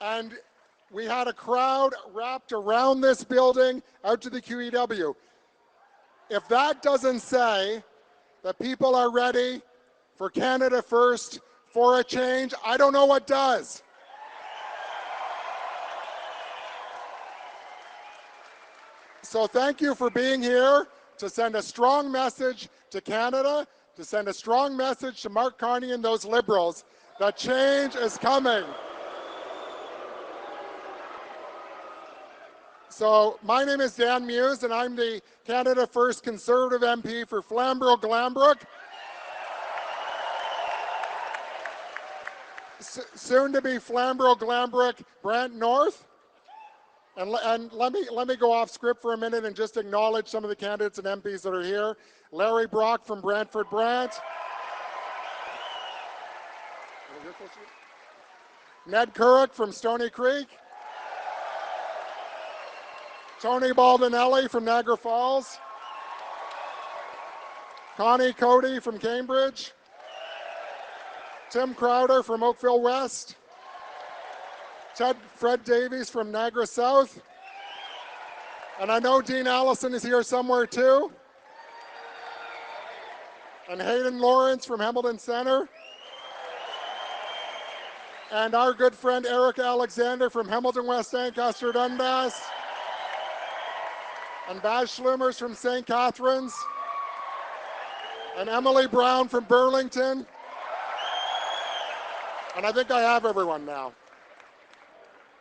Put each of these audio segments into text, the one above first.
And we had a crowd wrapped around this building out to the QEW. If that doesn't say that people are ready for Canada First, for a change, I don't know what does. So thank you for being here to send a strong message to Canada, to send a strong message to Mark Carney and those Liberals that change is coming. So my name is Dan Muys, and I'm the Canada First Conservative MP for Flamborough, Glanbrook. Soon to be Flamborough, Glanbrook, Brant North. And let me go off script for a minute and just acknowledge some of the candidates and MPs that are here. Larry Brock from Brantford Brant. Ned Kuruc from Stoney Creek. Tony Baldinelli from Niagara Falls. Connie Cody from Cambridge. Tim Crowder from Oakville West. Fred Davies from Niagara South. And I know Dean Allison is here somewhere too. And Hayden Lawrence from Hamilton Center. And our good friend Eric Alexander from Hamilton West Ancaster Dundas. And Baz Schlumers from St. Catharines. And Emily Brown from Burlington. And I think I have everyone now.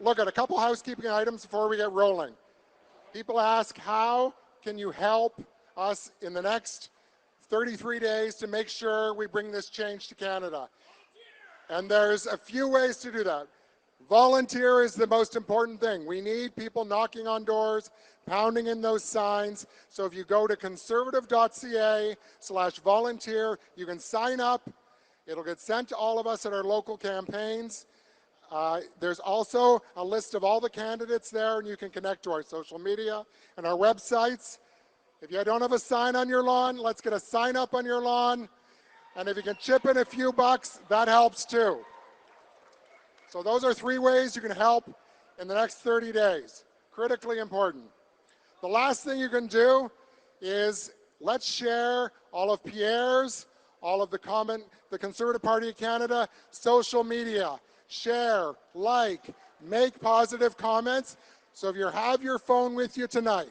Look at a couple housekeeping items before we get rolling. People ask, how can you help us in the next 33 days to make sure we bring this change to Canada? And there's a few ways to do that. Volunteer is the most important thing. We need people knocking on doors, pounding in those signs. So if you go to conservative.ca/volunteer, you can sign up. It'll get sent to all of us at our local campaigns. There's also a list of all the candidates there, and you can connect to our social media and our websites. If you don't have a sign on your lawn, let's get a sign up on your lawn. And if you can chip in a few bucks, that helps too. So those are 3 ways you can help in the next 30 days. Critically important. The last thing you can do is let's share all of Pierre's, all of the Conservative Party of Canada social media. Share, like, make positive comments. So if you have your phone with you tonight,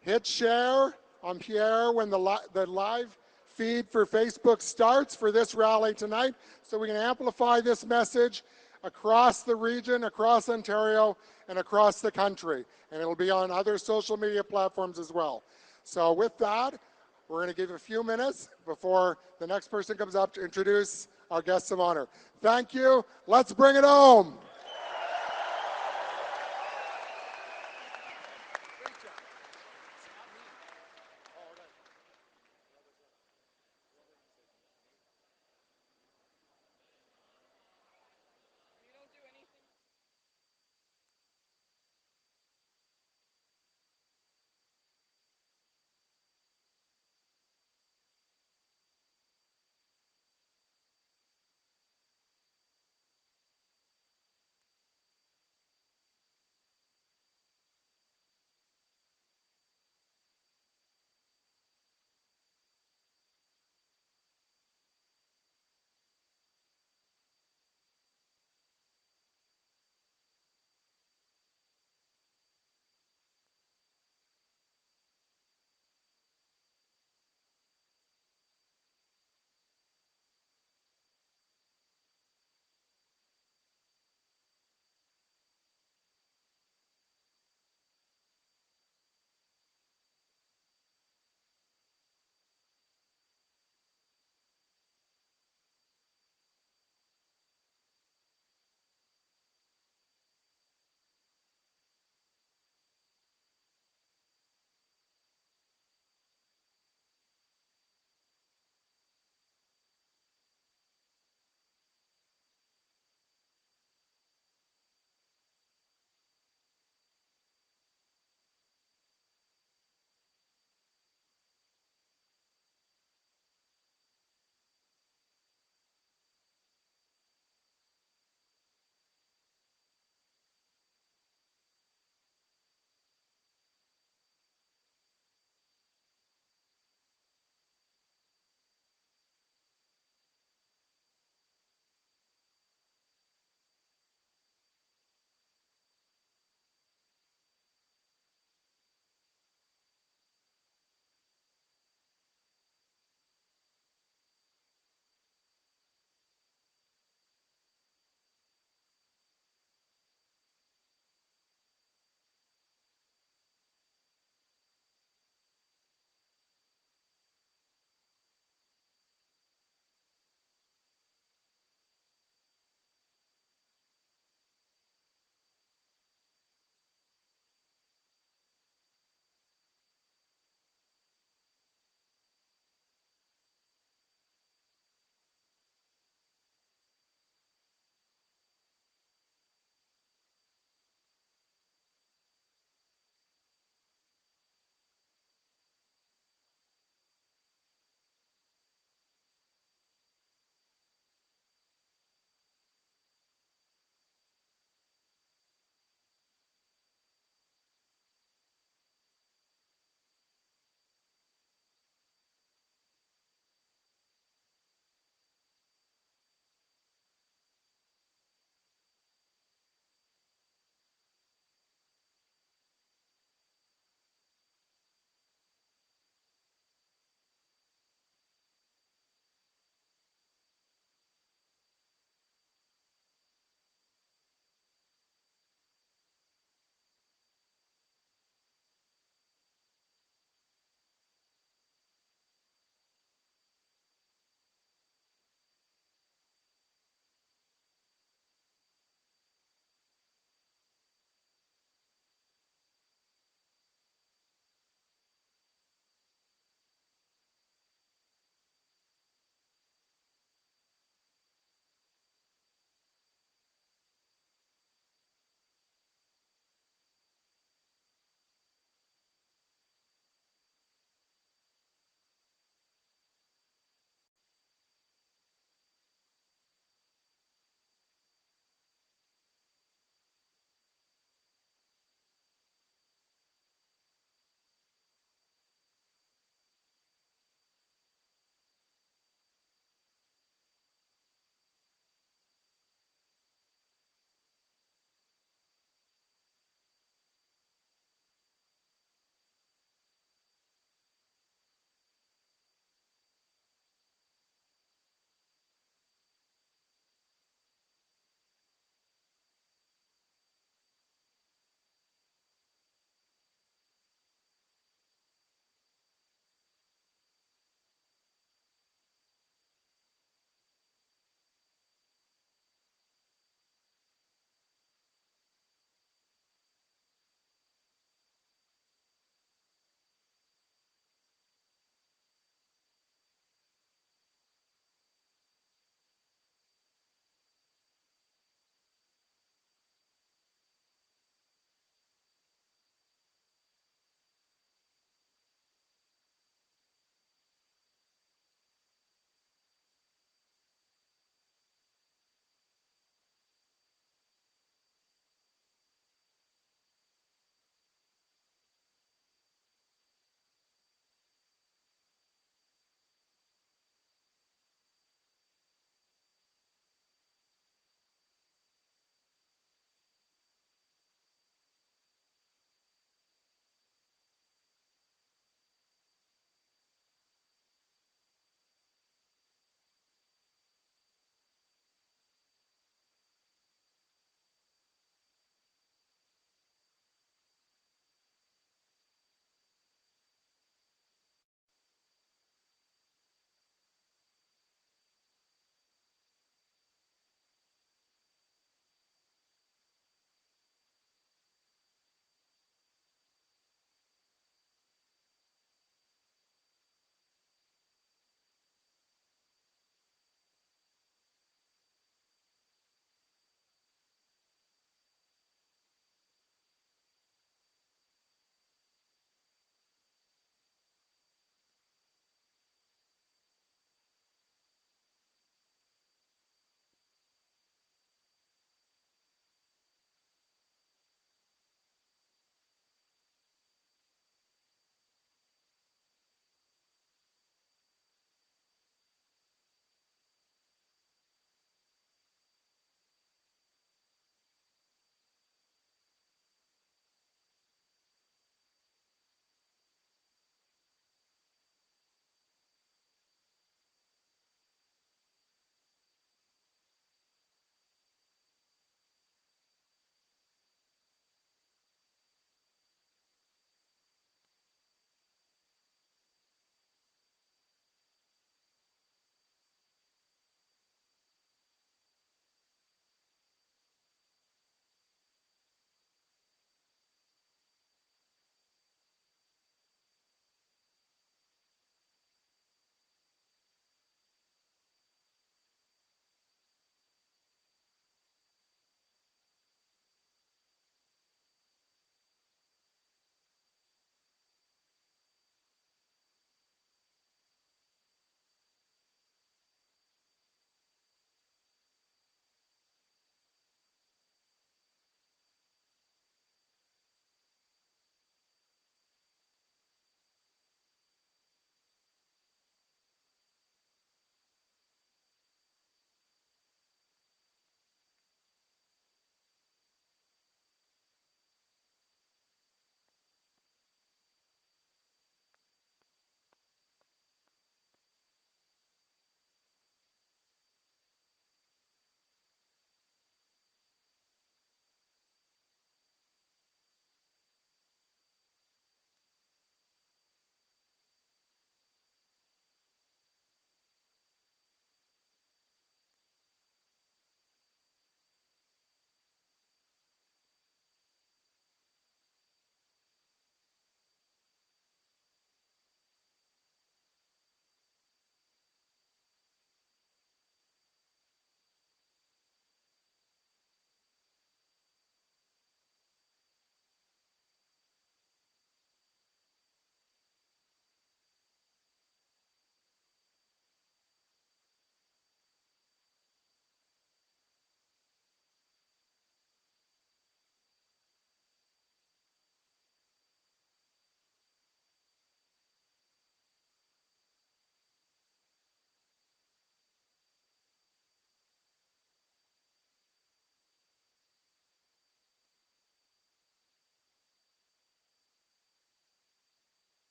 hit share on Pierre when the live feed for Facebook starts for this rally tonight, so we can amplify this message across the region, across Ontario, and across the country. And it'll be on other social media platforms as well. So with that, we're going to give a few minutes before the next person comes up to introduce our guests of honor. Thank you. Let's bring it home.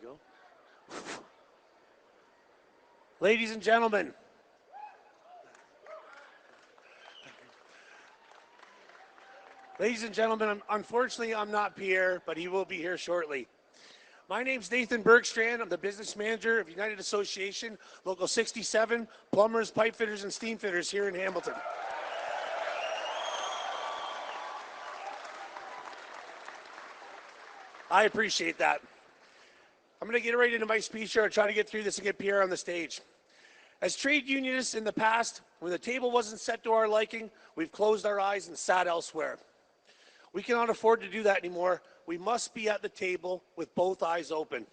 Good to go. Ladies and gentlemen, unfortunately, I'm not Pierre, but he will be here shortly. My name's Nathan Bergstrand. I'm the business manager of United Association, Local 67, plumbers, pipe fitters, and steam fitters here in Hamilton. I appreciate that. I'm going to get right into my speech here and try to get through this and get Pierre on the stage. As trade unionists in the past, when the table wasn't set to our liking, we've closed our eyes and sat elsewhere. We cannot afford to do that anymore. We must be at the table with both eyes open.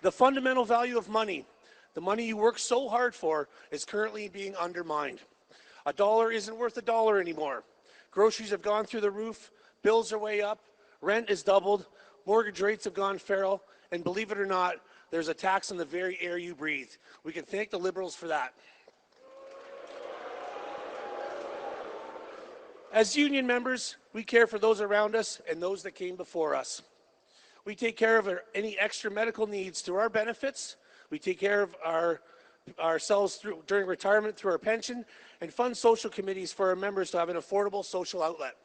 The fundamental value of money, the money you work so hard for, is currently being undermined. A dollar isn't worth a dollar anymore. Groceries have gone through the roof, bills are way up, rent is doubled, mortgage rates have gone feral, and believe it or not, there's a tax on the very air you breathe. We can thank the Liberals for that. As union members, we care for those around us and those that came before us. We take care of any extra medical needs through our benefits. We take care of ourselves during retirement through our pension, and fund social committees for our members to have an affordable social outlet.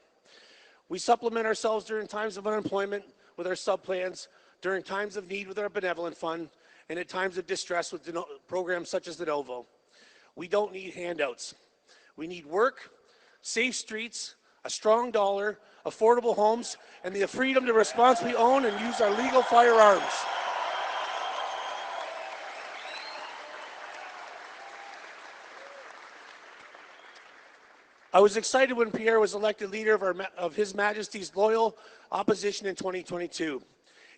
We supplement ourselves during times of unemployment with our sub-plans, during times of need with our benevolent fund, and at times of distress with programs such as the Novo. We don't need handouts. We need work, safe streets, a strong dollar, affordable homes, and the freedom to responsibly own and use our legal firearms. I was excited when Pierre was elected leader of His Majesty's Loyal Opposition in 2022.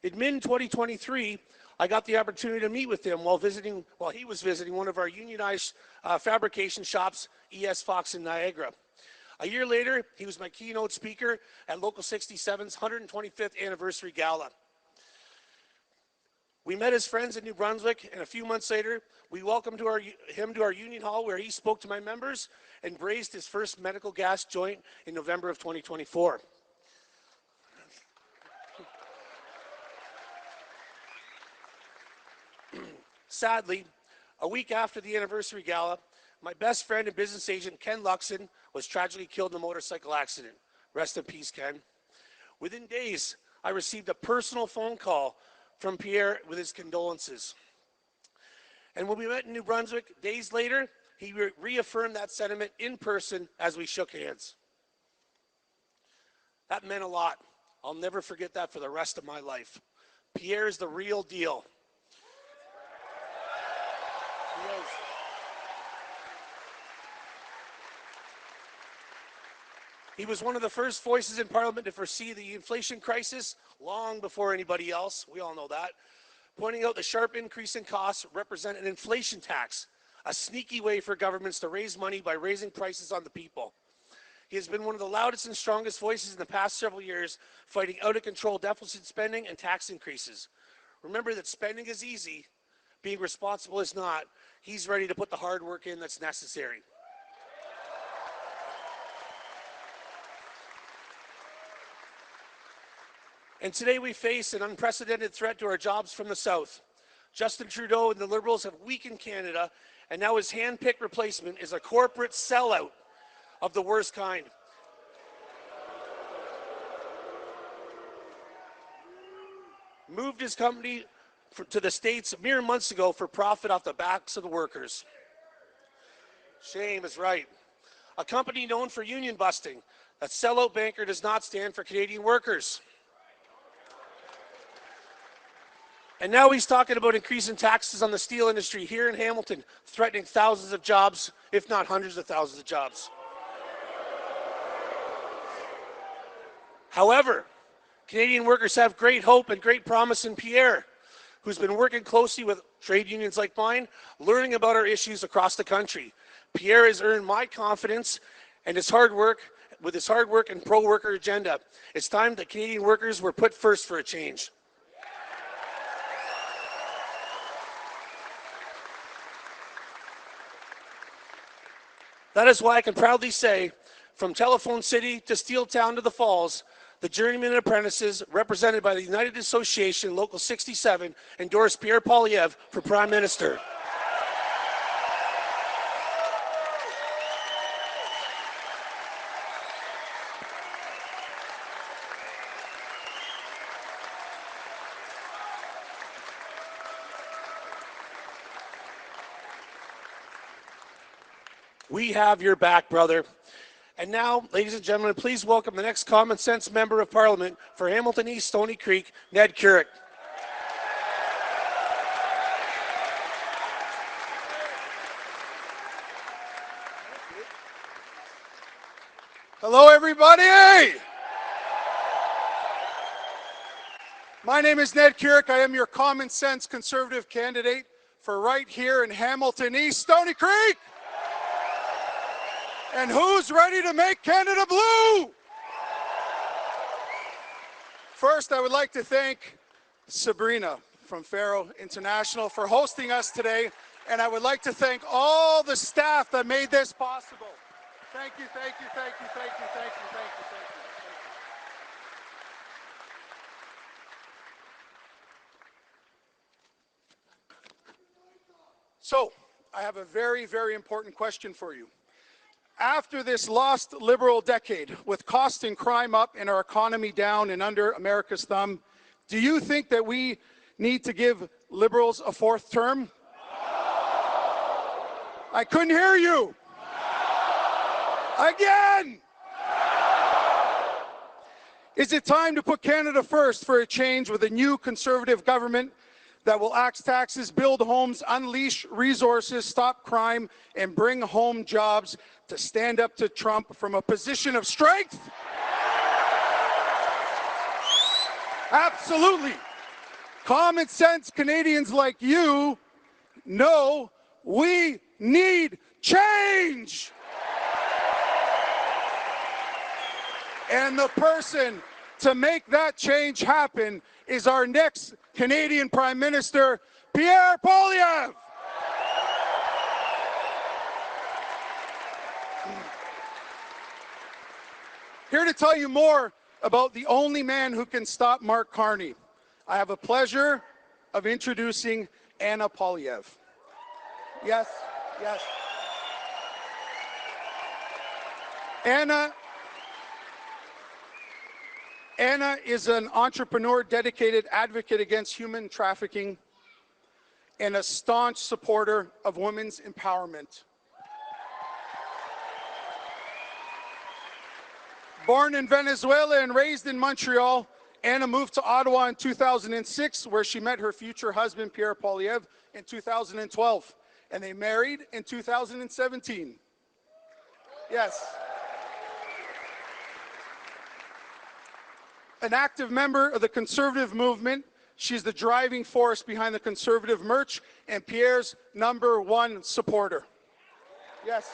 In mid-2023, I got the opportunity to meet with him while he was visiting one of our unionized fabrication shops, ES Fox in Niagara. A year later, he was my keynote speaker at Local 67's 125th anniversary gala. We met as friends in New Brunswick, and a few months later, we welcomed him to our union hall, where he spoke to my members and brazed his first medical gas joint in November of 2024. Sadly, a week after the anniversary gala, my best friend and business agent, Ken Luxon, was tragically killed in a motorcycle accident. Rest in peace, Ken. Within days, I received a personal phone call from Pierre with his condolences. And when we met in New Brunswick, days later, he reaffirmed that sentiment in person as we shook hands. That meant a lot. I'll never forget that for the rest of my life. Pierre is the real deal. He is. He was one of the first voices in Parliament to foresee the inflation crisis long before anybody else. We all know that. Pointing out the sharp increase in costs represent an inflation tax, a sneaky way for governments to raise money by raising prices on the people. He has been one of the loudest and strongest voices in the past several years, fighting out-of-control deficit spending and tax increases. Remember that spending is easy, being responsible is not. He's ready to put the hard work in that's necessary. And today we face an unprecedented threat to our jobs from the South. Justin Trudeau and the Liberals have weakened Canada, and now his hand-picked replacement is a corporate sellout of the worst kind. Moved his company to the States mere months ago for profit off the backs of the workers. Shame is right. A company known for union busting, a sellout banker does not stand for Canadian workers. And now he's talking about increasing taxes on the steel industry here in Hamilton, threatening thousands of jobs, if not hundreds of thousands of jobs. However, Canadian workers have great hope and great promise in Pierre, who's been working closely with trade unions like mine, learning about our issues across the country. Pierre has earned my confidence and his hard work and pro-worker agenda. It's time that Canadian workers were put first for a change. That is why I can proudly say, From Telephone City to Steeltown to the Falls, the journeyman apprentices, represented by the United Association Local 67, endorse Pierre Poilievre for Prime Minister. We have your back, brother. And now, ladies and gentlemen, please welcome the next Common Sense Member of Parliament for Hamilton East Stoney Creek, Ned Kuruc. Hello, everybody. My name is Ned Kuruc. I am your Common Sense Conservative candidate for right here in Hamilton East Stoney Creek. And who's ready to make Canada blue? First, I would like to thank Sabrina from Faro International for hosting us today, and I would like to thank all the staff that made this possible. Thank you, thank you, thank you, thank you, thank you, thank you, thank you. So, I have a very, very important question for you. After this lost Liberal decade, with cost and crime up and our economy down and under America's thumb, do you think that we need to give Liberals a fourth term? I couldn't hear you. Again! Is it time to put Canada first for a change with a new Conservative government that will axe taxes, build homes, unleash resources, stop crime, and bring home jobs to stand up to Trump from a position of strength? Absolutely. Common sense Canadians like you know we need change. And the person to make that change happen is our next Canadian Prime Minister, Pierre Poilievre. Here to tell you more about the only man who can stop Mark Carney, I have a pleasure of introducing Anaida Poilievre. Yes, yes. Anaida is an entrepreneur, dedicated advocate against human trafficking, and a staunch supporter of women's empowerment. Born in Venezuela and raised in Montreal, Anaida moved to Ottawa in 2006, where she met her future husband, Pierre Poilievre, in 2012, and they married in 2017. Yes. An active member of the Conservative movement, she's the driving force behind the Conservative merch and Pierre's #1 supporter. Yes.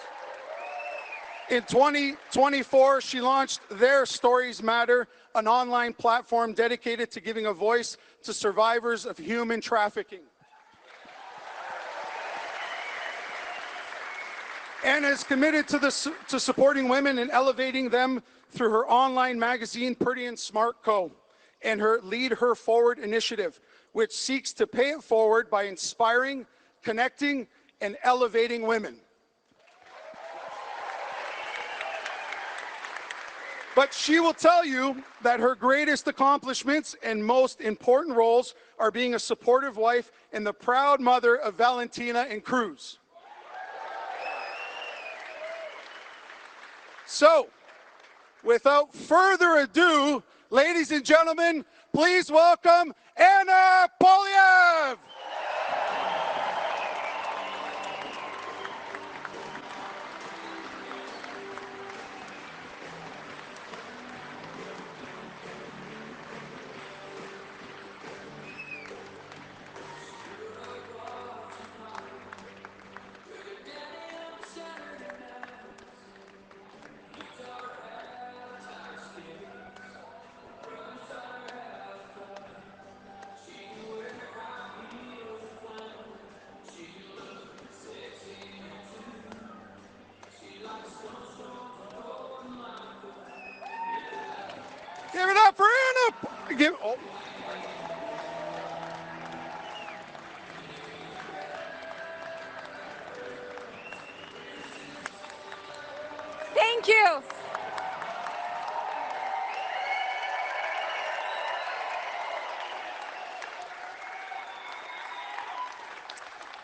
In 2024, she launched Their Stories Matter, an online platform dedicated to giving a voice to survivors of human trafficking. Anaida is committed to supporting women and elevating them through her online magazine, Pretty and Smart Co., and her Lead Her Forward initiative, which seeks to pay it forward by inspiring, connecting, and elevating women. But she will tell you that her greatest accomplishments and most important roles are being a supportive wife and the proud mother of Valentina and Cruz. So, without further ado, ladies and gentlemen, please welcome Anaida Poilievre. Oh. Thank you.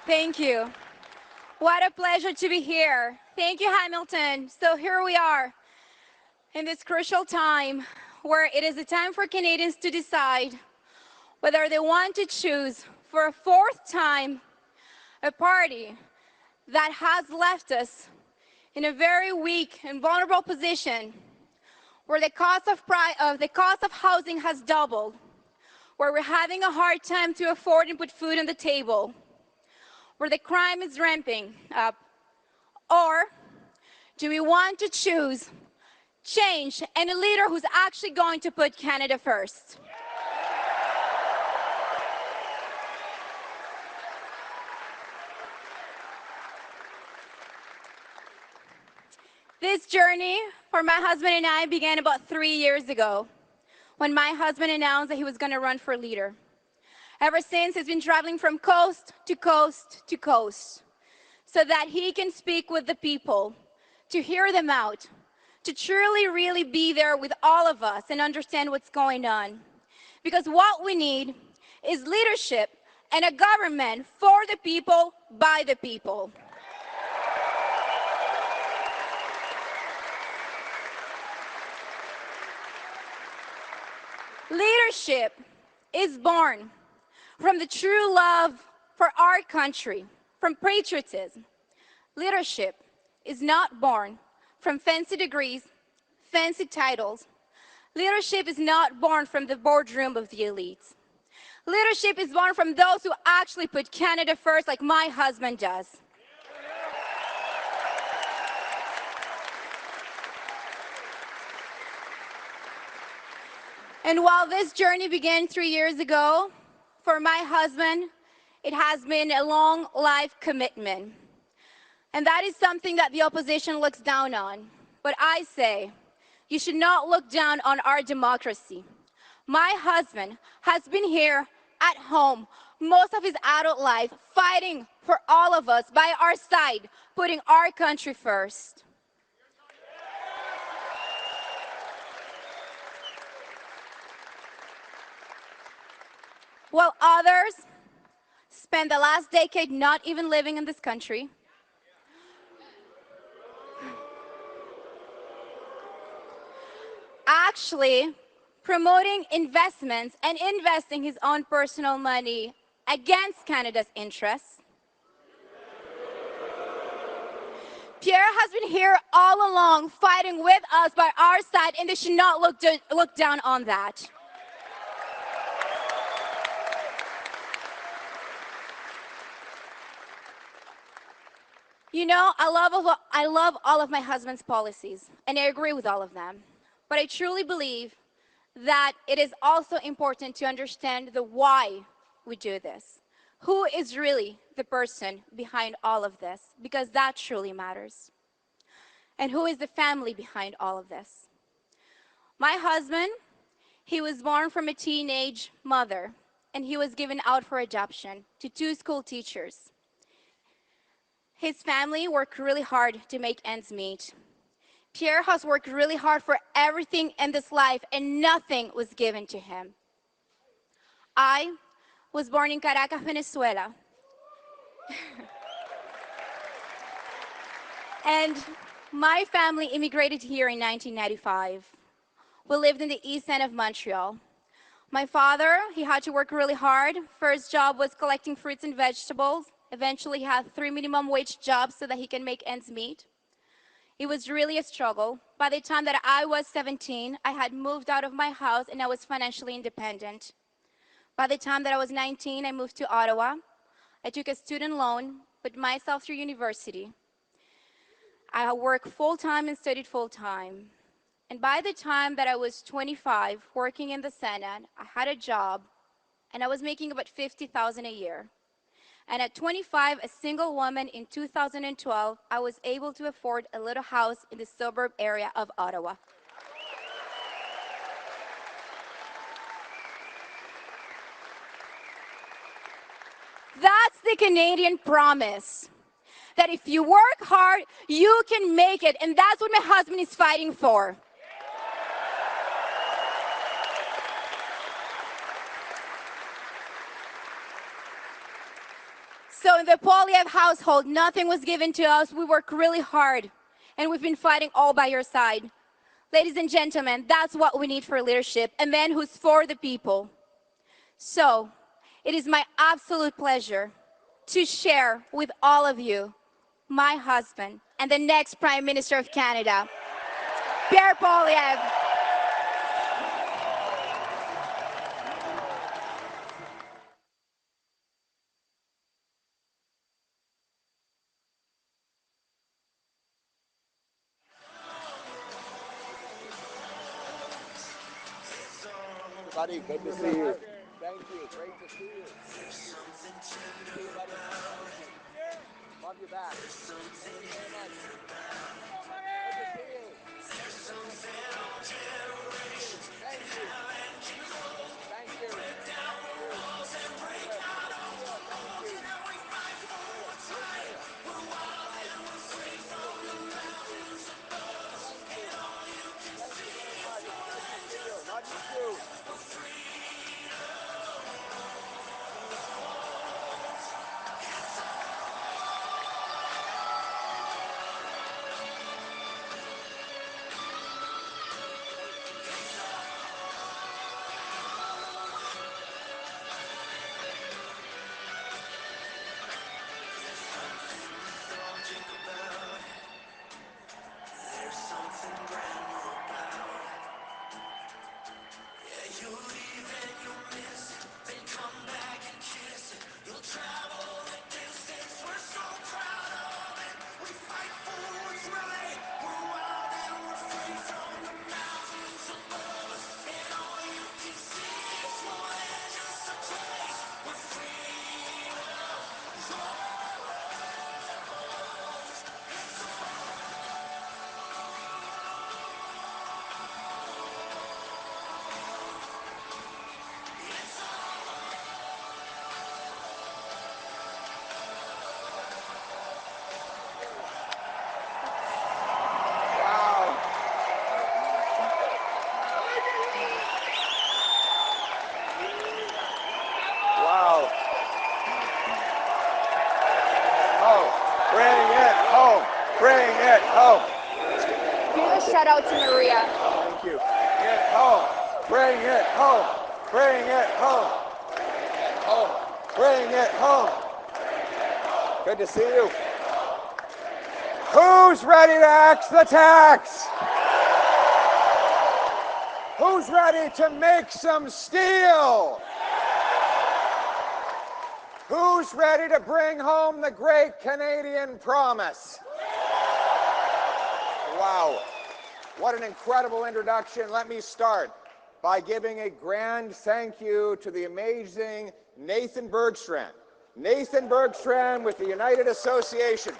Thank you. What a pleasure to be here. Thank you, Hamilton. So here we are in this crucial time where it is a time for Canadians to decide whether they want to choose for a fourth time a party that has left us in a very weak and vulnerable position, where the cost of housing has doubled, where we're having a hard time to afford and put food on the table, where the crime is ramping up? Or do we want to choose change and a leader who's actually going to put Canada first? This journey for my husband and I began about 3 years ago when my husband announced that he was going to run for leader. Ever since, he's been traveling from coast to coast to coast so that he can speak with the people, to hear them out, to truly, really be there with all of us and understand what's going on. Because what we need is leadership and a government for the people, by the people. Leadership is born from the true love for our country, from patriotism. Leadership is not born from fancy degrees, fancy titles. Leadership is not born from the boardroom of the elites. Leadership is born from those who actually put Canada first, like my husband does. And while this journey began 3 years ago, for my husband, it has been a long life commitment. And that is something that the opposition looks down on. But I say, you should not look down on our democracy. My husband has been here at home most of his adult life, fighting for all of us by our side, putting our country first. While others spent the last decade not even living in this country, actually promoting investments and investing his own personal money against Canada's interests. Pierre has been here all along, fighting with us by our side, and they should not look down on that. You know, I love all of my husband's policies, and I agree with all of them. But I truly believe that it is also important to understand the why we do this. Who is really the person behind all of this? Because that truly matters. And who is the family behind all of this? My husband, he was born from a teenage mother, and he was given out for adoption to 2 school teachers. His family worked really hard to make ends meet. Pierre has worked really hard for everything in this life, and nothing was given to him. I was born in Caracas, Venezuela. And my family immigrated here in 1995. We lived in the east end of Montreal. My father, he had to work really hard. First job was collecting fruits and vegetables. Eventually he had 3 minimum wage jobs so that he can make ends meet. It was really a struggle. By the time that I was 17, I had moved out of my house and I was financially independent. By the time that I was 19, I moved to Ottawa. I took a student loan, put myself through university. I worked full-time and studied full-time. And by the time that I was 25, working in the Senate, I had a job, and I was making about $50,000 a year. And at 25, a single woman in 2012, I was able to afford a little house in the suburb area of Ottawa. That's the Canadian promise. That if you work hard, you can make it. And that's what my husband is fighting for. So in the Poilievre household, nothing was given to us. We work really hard. And we've been fighting all by your side. Ladies and gentlemen, that's what we need for leadership. A man who's for the people. So it is my absolute pleasure to share with all of you my husband and the next Prime Minister of Canada, Pierre Poilievre. Buddy, good to see you. Thank you. Great to see you. See you, buddy. Love you back. Thank you very much. Good to see you. Thank you. Thank you. Love you too. Wow. Oh, bring it home. Bring it home. Give a shout out to Maria. Thank you. Get home. Bring it home. Bring it home. Home. Bring it home. Good to see you. Who's ready to axe the tax? Who's ready to make some steel? Who's ready to bring home the great Canadian promise? Wow, what an incredible introduction. Let me start by giving a grand thank you to the amazing Nathan Bergstrand. Nathan Bergstrand with the United Association,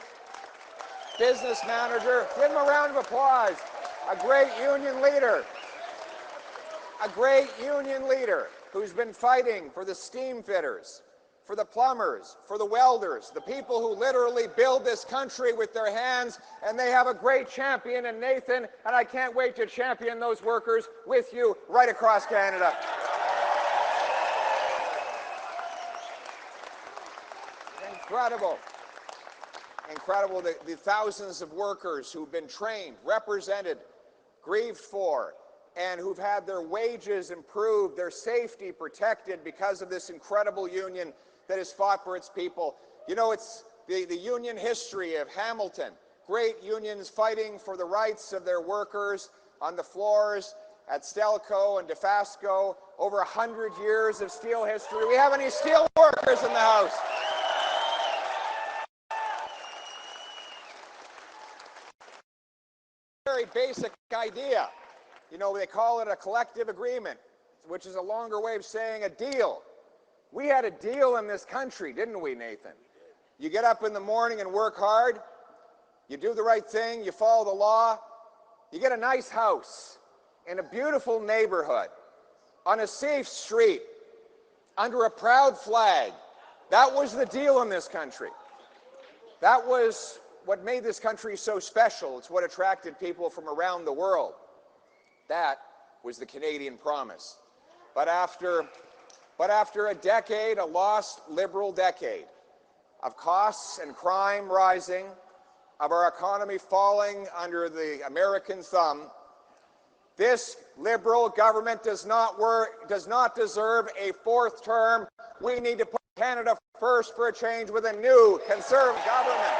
business manager. Give him a round of applause. A great union leader. A great union leader who's been fighting for the steam fitters, for the plumbers, for the welders, the people who literally build this country with their hands, and they have a great champion in Nathan, and I can't wait to champion those workers with you right across Canada. Incredible. Incredible, the thousands of workers who've been trained, represented, grieved for, and who've had their wages improved, their safety protected because of this incredible union that has fought for its people. You know, it's the union history of Hamilton. Great unions fighting for the rights of their workers on the floors at Stelco and DeFasco. Over 100 years of steel history. We have any steel workers in the house? Very basic idea. You know, they call it a collective agreement, which is a longer way of saying a deal. We had a deal in this country, didn't we, Nathan? You get up in the morning and work hard, you do the right thing, you follow the law, you get a nice house in a beautiful neighborhood, on a safe street, under a proud flag That was the deal in this country. That was what made this country so special. It's what attracted people from around the world. That was the Canadian promise. But after a decade, a lost Liberal decade, of costs and crime rising, of our economy falling under the American thumb, this Liberal government does not deserve a fourth term. We need to put Canada first for a change with a new Conservative government.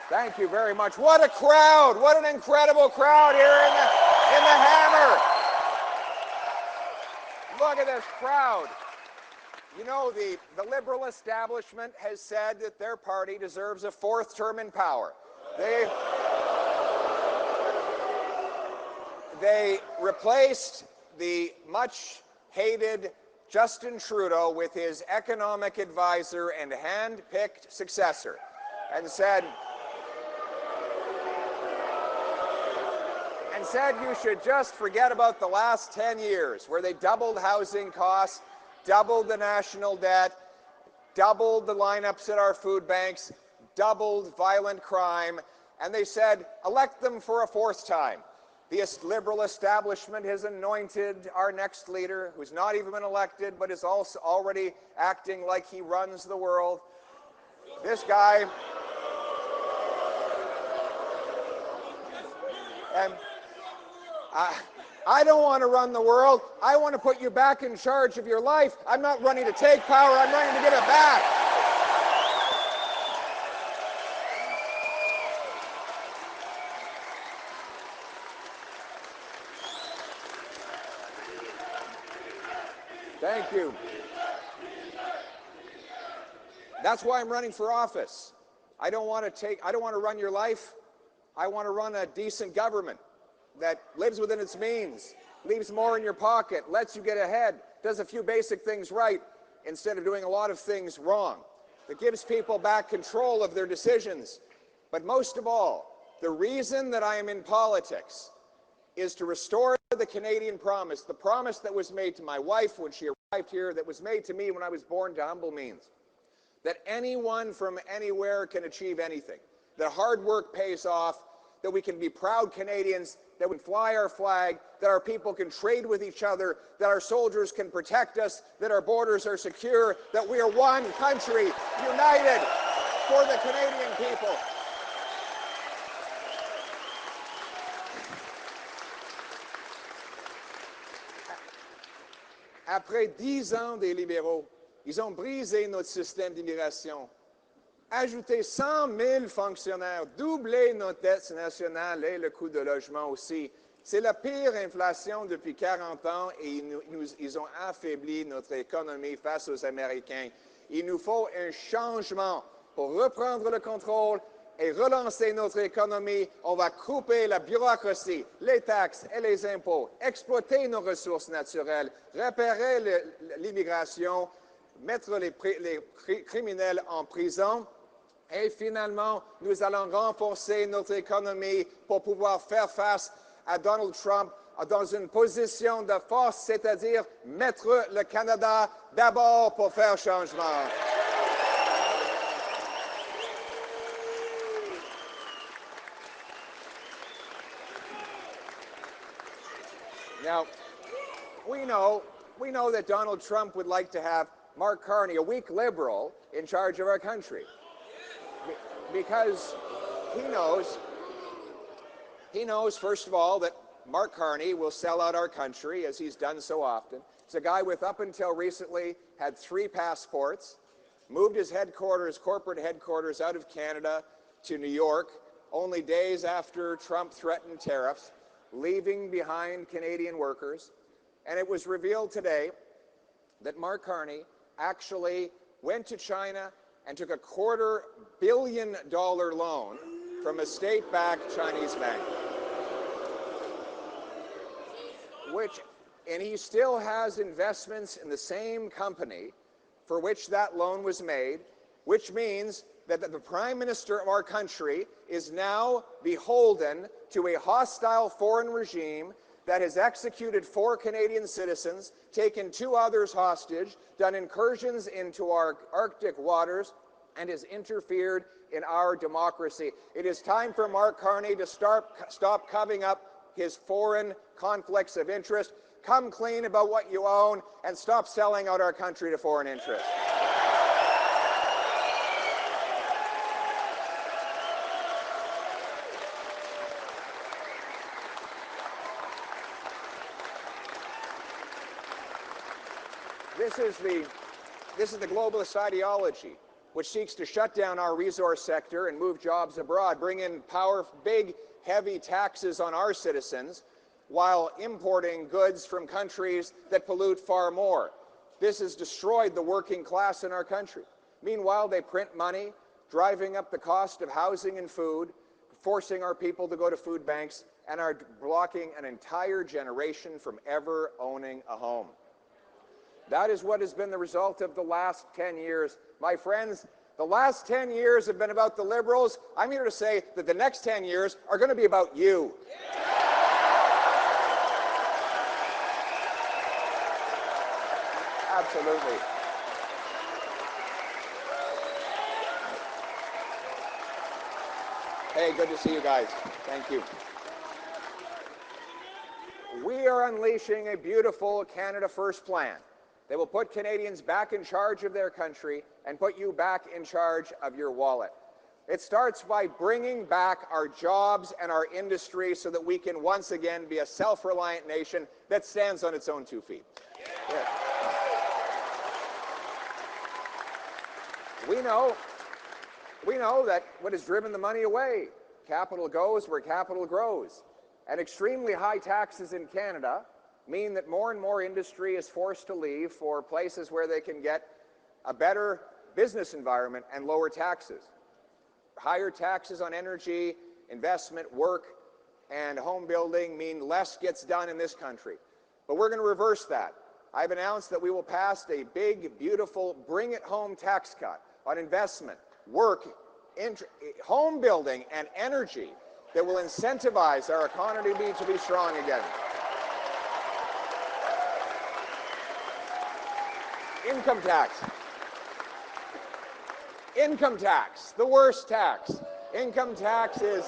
Thank you very much. What a crowd. What an incredible crowd here in the Hammer. Look at this crowd. You know, the Liberal establishment has said that their party deserves a fourth term in power. They replaced the much-hated Justin Trudeau with his economic advisor and hand-picked successor and said you should just forget about the last 10 years where they doubled housing costs, doubled the national debt, doubled the lineups at our food banks, doubled violent crime, and they said, elect them for a fourth time. The Liberal establishment has anointed our next leader, who's not even been elected, but is also already acting like he runs the world. This guy, and I don't want to run the world. I want to put you back in charge of your life. I'm not running to take power. I'm running to give it back. Thank you. That's why I'm running for office. I don't want to run your life. I want to run a decent government that lives within its means, leaves more in your pocket, lets you get ahead, does a few basic things right instead of doing a lot of things wrong, that gives people back control of their decisions. But most of all, the reason that I am in politics is to restore the Canadian promise, the promise that was made to my wife when she arrived here, that was made to me when I was born to humble means, that anyone from anywhere can achieve anything, that hard work pays off, that we can be proud Canadians, that we can fly our flag, that our people can trade with each other, that our soldiers can protect us, that our borders are secure, that we are one country, united for the Canadian people. Après 10 ans des libéraux, ils ont brisé notre système d'immigration, ajouté 100 000 fonctionnaires, doublé notre dette nationale et le coût de logement aussi. C'est la pire inflation depuis 40 ans et ils ont affaibli notre économie face aux Américains. Il nous faut un changement pour reprendre le contrôle et relancer notre économie. On va couper la bureaucratie, les taxes et les impôts, exploiter nos ressources naturelles, repérer l'immigration, mettre les criminels en prison. Et finalement, nous allons renforcer notre économie pour pouvoir faire face à Donald Trump dans une position de force, c'est-à-dire mettre le Canada d'abord pour faire changement. Now, we know that Donald Trump would like to have Mark Carney, a weak liberal, in charge of our country. Because he knows, first of all, that Mark Carney will sell out our country, as he's done so often. He's a guy with, up until recently, had 3 passports, moved his corporate headquarters out of Canada to New York, only days after Trump threatened tariffs, leaving behind Canadian workers. And it was revealed today that Mark Carney actually went to China and took a $250 million loan from a state-backed Chinese bank. And he still has investments in the same company for which that loan was made, which means that the Prime Minister of our country is now beholden to a hostile foreign regime that has executed 4 Canadian citizens, taken 2 others hostage, done incursions into our Arctic waters, and has interfered in our democracy. It is time for Mark Carney to stop covering up his foreign conflicts of interest, come clean about what you own, and stop selling out our country to foreign interests. This is the globalist ideology, which seeks to shut down our resource sector and move jobs abroad, bring in big, heavy taxes on our citizens, while importing goods from countries that pollute far more. This has destroyed the working class in our country. Meanwhile, they print money, driving up the cost of housing and food, forcing our people to go to food banks, and are blocking an entire generation from ever owning a home. That is what has been the result of the last 10 years. My friends, the last 10 years have been about the Liberals. I'm here to say that the next 10 years are going to be about you. Absolutely. Hey, good to see you guys. Thank you. We are unleashing a beautiful Canada First plan. They will put Canadians back in charge of their country and put you back in charge of your wallet. It starts by bringing back our jobs and our industry so that we can once again be a self-reliant nation that stands on its own 2 feet. Yes. We know that what has driven the money away, capital goes where capital grows. And extremely high taxes in Canada mean that more and more industry is forced to leave for places where they can get a better business environment and lower taxes. Higher taxes on energy, investment, work, and home building mean less gets done in this country. But we're going to reverse that. I've announced that we will pass a big, beautiful, bring-it-home tax cut on investment, work, home building, and energy that will incentivize our economy to be strong again. Income tax. Income tax, the worst tax. Income tax is...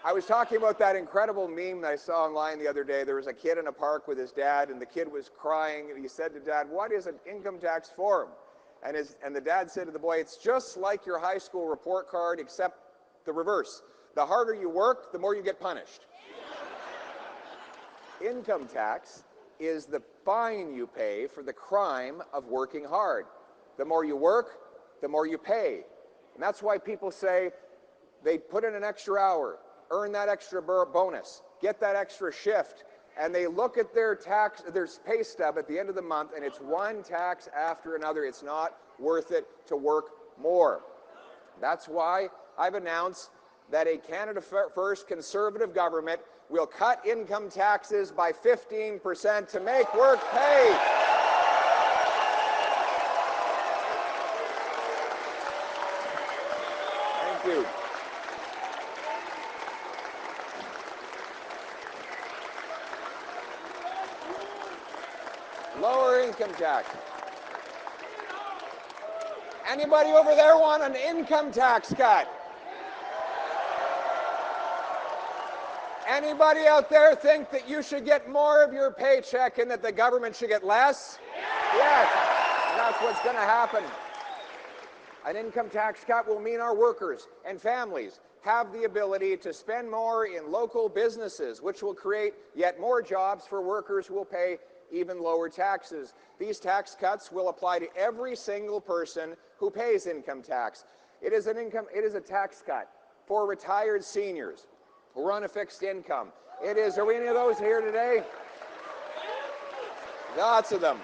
I was talking about that incredible meme that I saw online the other day. There was a kid in a park with his dad, and the kid was crying, and he said to Dad, "What is an income tax for?" And the dad said to the boy, "It's just like your high school report card, except the reverse. The harder you work, the more you get punished." Income tax is the fine you pay for the crime of working hard. The more you work, the more you pay. And that's why people say they put in an extra hour, earn that extra bonus, get that extra shift, and they look at their pay stub at the end of the month, and it's one tax after another. It's not worth it to work more. That's why I've announced that a Canada First Conservative government will cut income taxes by 15% to make work pay. Thank you. Lower income tax. Anybody over there want an income tax cut? Anybody out there think that you should get more of your paycheck and that the government should get less? Yes. And that's what's going to happen. An income tax cut will mean our workers and families have the ability to spend more in local businesses, which will create yet more jobs for workers who will pay even lower taxes. These tax cuts will apply to every single person who pays income tax. It is a tax cut for retired seniors who are on a fixed income. Are we any of those here today? Lots of them.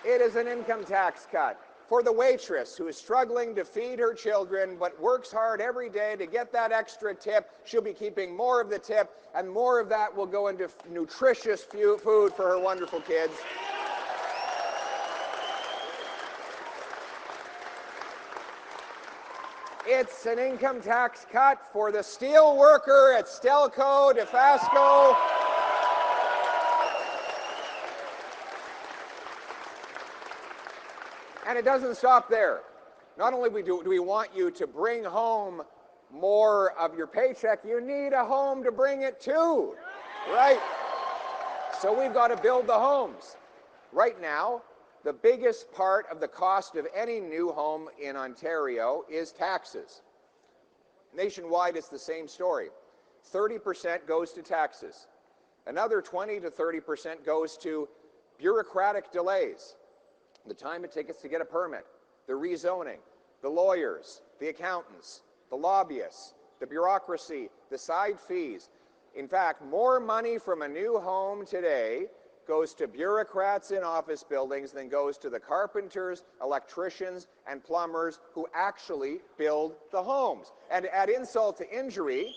It is an income tax cut for the waitress who is struggling to feed her children but works hard every day to get that extra tip. She'll be keeping more of the tip, and more of that will go into nutritious food for her wonderful kids. It's an income tax cut for the steel worker at Stelco, DeFasco. And it doesn't stop there. Not only do we want you to bring home more of your paycheck, you need a home to bring it to, right? So we've got to build the homes. Right now, the biggest part of the cost of any new home in Ontario is taxes. Nationwide, it's the same story. 30% goes to taxes. Another 20 to 30% goes to bureaucratic delays. The time it takes to get a permit, the rezoning, the lawyers, the accountants, the lobbyists, the bureaucracy, the side fees. In fact, more money from a new home today goes to bureaucrats in office buildings than goes to the carpenters, electricians, and plumbers who actually build the homes. And to add insult to injury,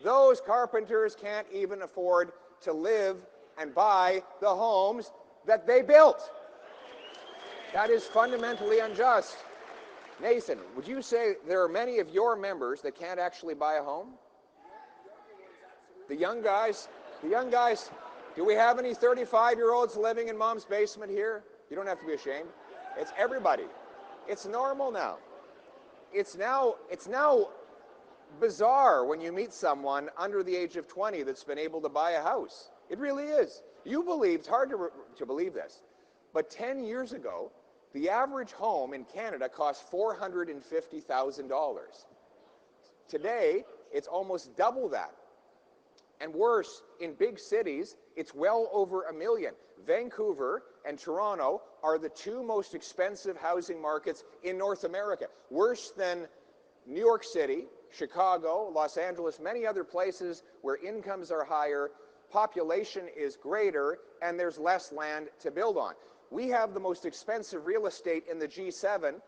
those carpenters can't even afford to live and buy the homes that they built. That is fundamentally unjust. Nathan, would you say there are many of your members that can't actually buy a home? The young guys, do we have any 35-year-olds living in mom's basement here? You don't have to be ashamed. It's everybody. It's normal now. It's now bizarre when you meet someone under the age of 20 that's been able to buy a house. It really is. It's hard to believe this, but 10 years ago, the average home in Canada cost $450,000. Today, it's almost double that. And worse, in big cities, it's well over $1 million. Vancouver and Toronto are the two most expensive housing markets in North America. Worse than New York City, Chicago, Los Angeles, many other places where incomes are higher, population is greater, and there's less land to build on. We have the most expensive real estate in the G7.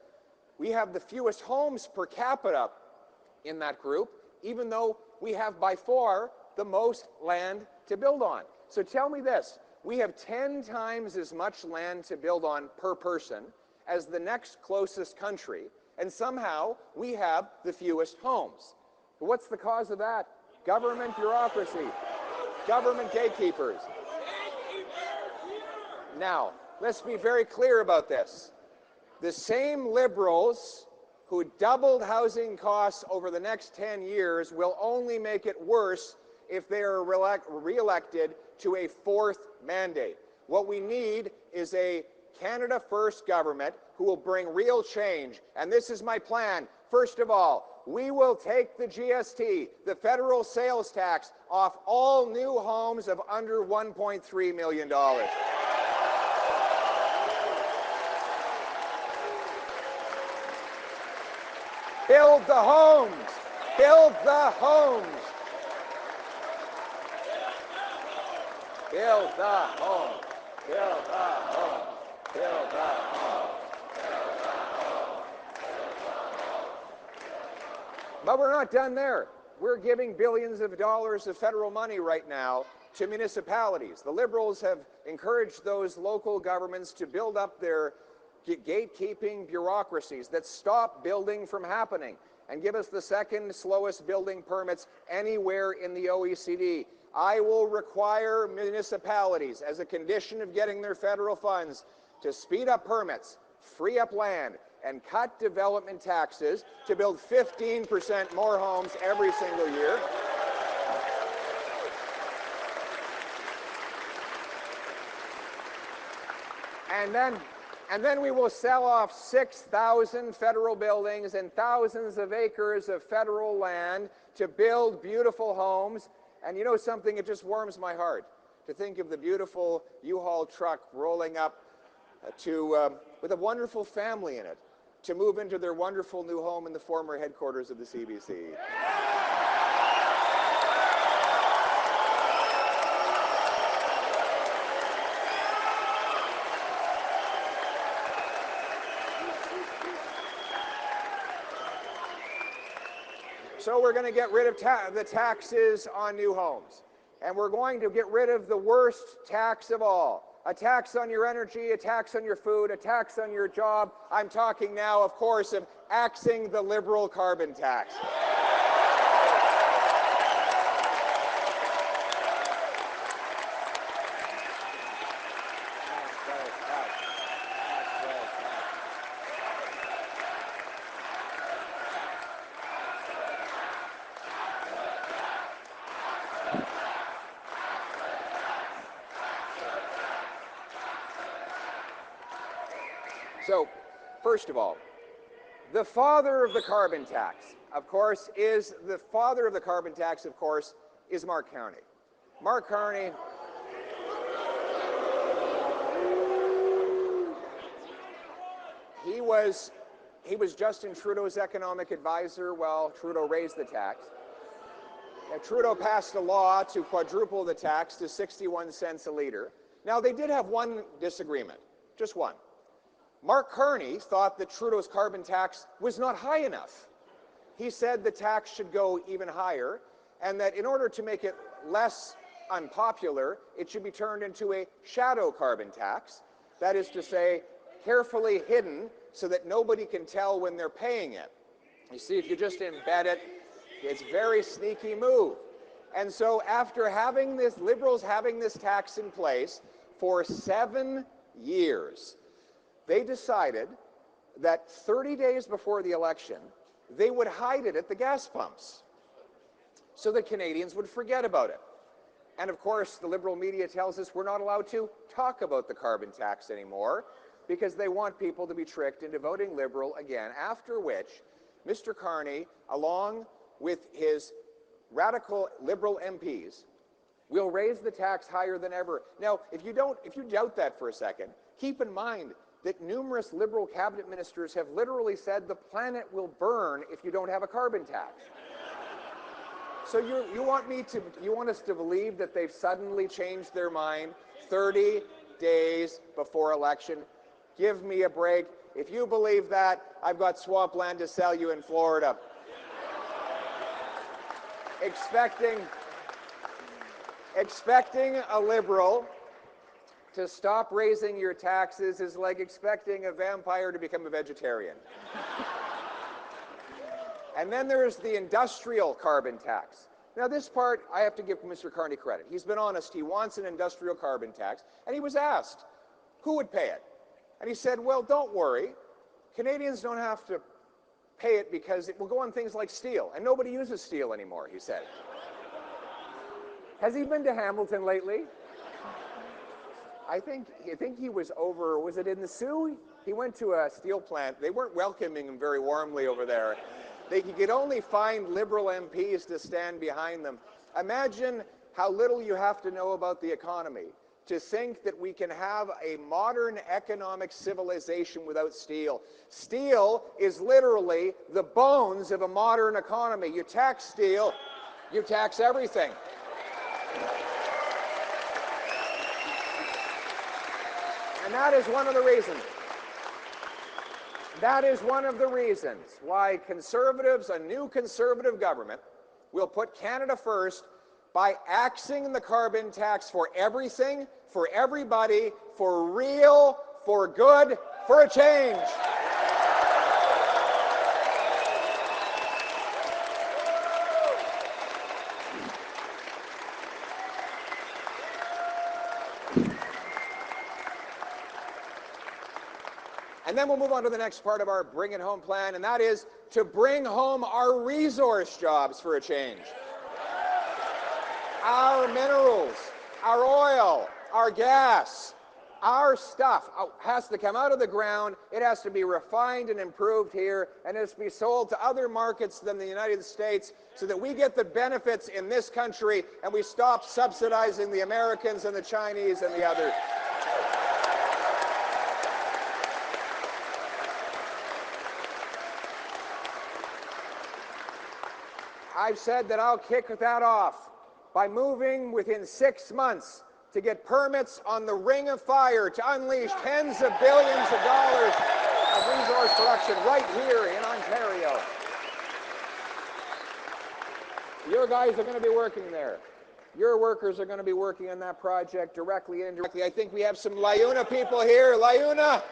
We have the fewest homes per capita in that group, even though we have by far the most land to build on. So tell me this, we have 10 times as much land to build on per person as the next closest country, and somehow we have the fewest homes. But what's the cause of that? Government bureaucracy, government gatekeepers. Now, let's be very clear about this. The same Liberals who doubled housing costs over the next 10 years will only make it worse if they are re-elected to a fourth mandate. What we need is a Canada First government who will bring real change. And this is my plan. First of all, we will take the GST, the federal sales tax, off all new homes of under $1.3 million. Build the homes. Build the homes. Build the home. Build the home. Build the home. But we're not done there. We're giving billions of dollars of federal money right now to municipalities. The Liberals have encouraged those local governments to build up their gatekeeping bureaucracies that stop building from happening and give us the second slowest building permits anywhere in the OECD. I will require municipalities, as a condition of getting their federal funds, to speed up permits, free up land, and cut development taxes to build 15% more homes every single year. And then we will sell off 6,000 federal buildings and thousands of acres of federal land to build beautiful homes. And you know something, it just warms my heart to think of the beautiful U-Haul truck rolling up with a wonderful family in it to move into their wonderful new home in the former headquarters of the CBC. So we're going to get rid of the taxes on new homes. And we're going to get rid of the worst tax of all, A tax on your energy, a tax on your food, a tax on your job. I'm talking now, of course, of axing the Liberal carbon tax. So, first of all, the father of the carbon tax, of course, is Mark Carney. Mark Carney. He was Justin Trudeau's economic advisor while Trudeau raised the tax. Now, Trudeau passed a law to quadruple the tax to 61 cents a litre. Now, they did have one disagreement, just one. Mark Carney thought that Trudeau's carbon tax was not high enough. He said the tax should go even higher, and that in order to make it less unpopular, it should be turned into a shadow carbon tax. That is to say, carefully hidden so that nobody can tell when they're paying it. You see, if you just embed it, it's a very sneaky move. And so after Liberals having this tax in place for 7 years, they decided that 30 days before the election, they would hide it at the gas pumps so that Canadians would forget about it. And of course, the Liberal media tells us we're not allowed to talk about the carbon tax anymore because they want people to be tricked into voting Liberal again, after which Mr. Carney, along with his radical Liberal MPs, will raise the tax higher than ever. Now, if you doubt that for a second, keep in mind that numerous Liberal cabinet ministers have literally said the planet will burn if you don't have a carbon tax. So you want us to believe that they've suddenly changed their mind 30 days before election? Give me a break. If you believe that, I've got swampland to sell you in Florida. Expecting a Liberal to stop raising your taxes is like expecting a vampire to become a vegetarian. And then there's the industrial carbon tax. Now this part, I have to give Mr. Carney credit. He's been honest. He wants an industrial carbon tax. And he was asked, who would pay it? And he said, well, don't worry. Canadians don't have to pay it because it will go on things like steel. And nobody uses steel anymore, he said. Has he been to Hamilton lately? I think he was over, was it in the Sioux? He went to a steel plant. They weren't welcoming him very warmly over there. He could only find Liberal MPs to stand behind them. Imagine how little you have to know about the economy to think that we can have a modern economic civilization without steel. Steel is literally the bones of a modern economy. You tax steel, you tax everything. And that is one of the reasons. That is one of the reasons why Conservatives, a new Conservative government, will put Canada first by axing the carbon tax for everything, for everybody, for real, for good, for a change. And then we'll move on to the next part of our Bring It Home plan, and that is to bring home our resource jobs for a change. Our minerals, our oil, our gas, our stuff has to come out of the ground. It has to be refined and improved here, and it has to be sold to other markets than the United States so that we get the benefits in this country and we stop subsidizing the Americans and the Chinese and the others. I've said that I'll kick that off by moving within 6 months to get permits on the Ring of Fire to unleash tens of billions of dollars of resource production right here in Ontario. Your guys are going to be working there. Your workers are going to be working on that project directly and indirectly. I think we have some LIUNA people here. LIUNA!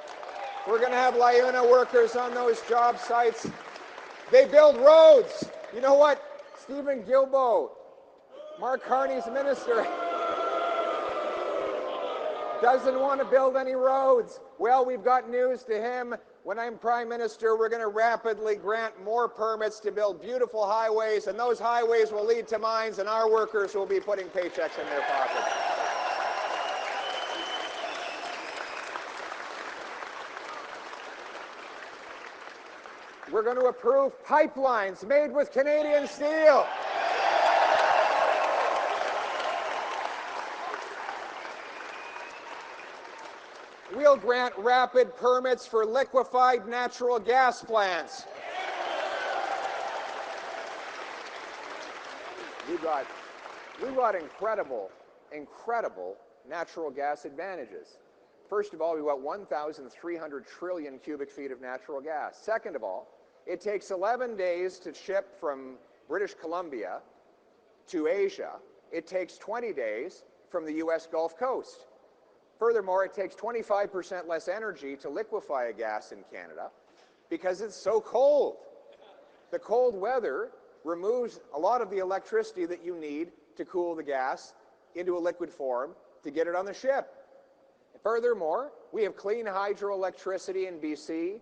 We're going to have LIUNA workers on those job sites. They build roads. You know what? Stephen Guilbeault, Mark Carney's minister, doesn't want to build any roads. Well, we've got news to him. When I'm Prime Minister, we're going to rapidly grant more permits to build beautiful highways, and those highways will lead to mines, and our workers will be putting paychecks in their pockets. We're going to approve pipelines made with Canadian steel. We'll grant rapid permits for liquefied natural gas plants. We've got incredible natural gas advantages. First of all, we've got 1,300 trillion cubic feet of natural gas. Second of all, it takes 11 days to ship from British Columbia to Asia. It takes 20 days from the US Gulf Coast. Furthermore, it takes 25% less energy to liquefy a gas in Canada because it's so cold. The cold weather removes a lot of the electricity that you need to cool the gas into a liquid form to get it on the ship. Furthermore, we have clean hydroelectricity in BC,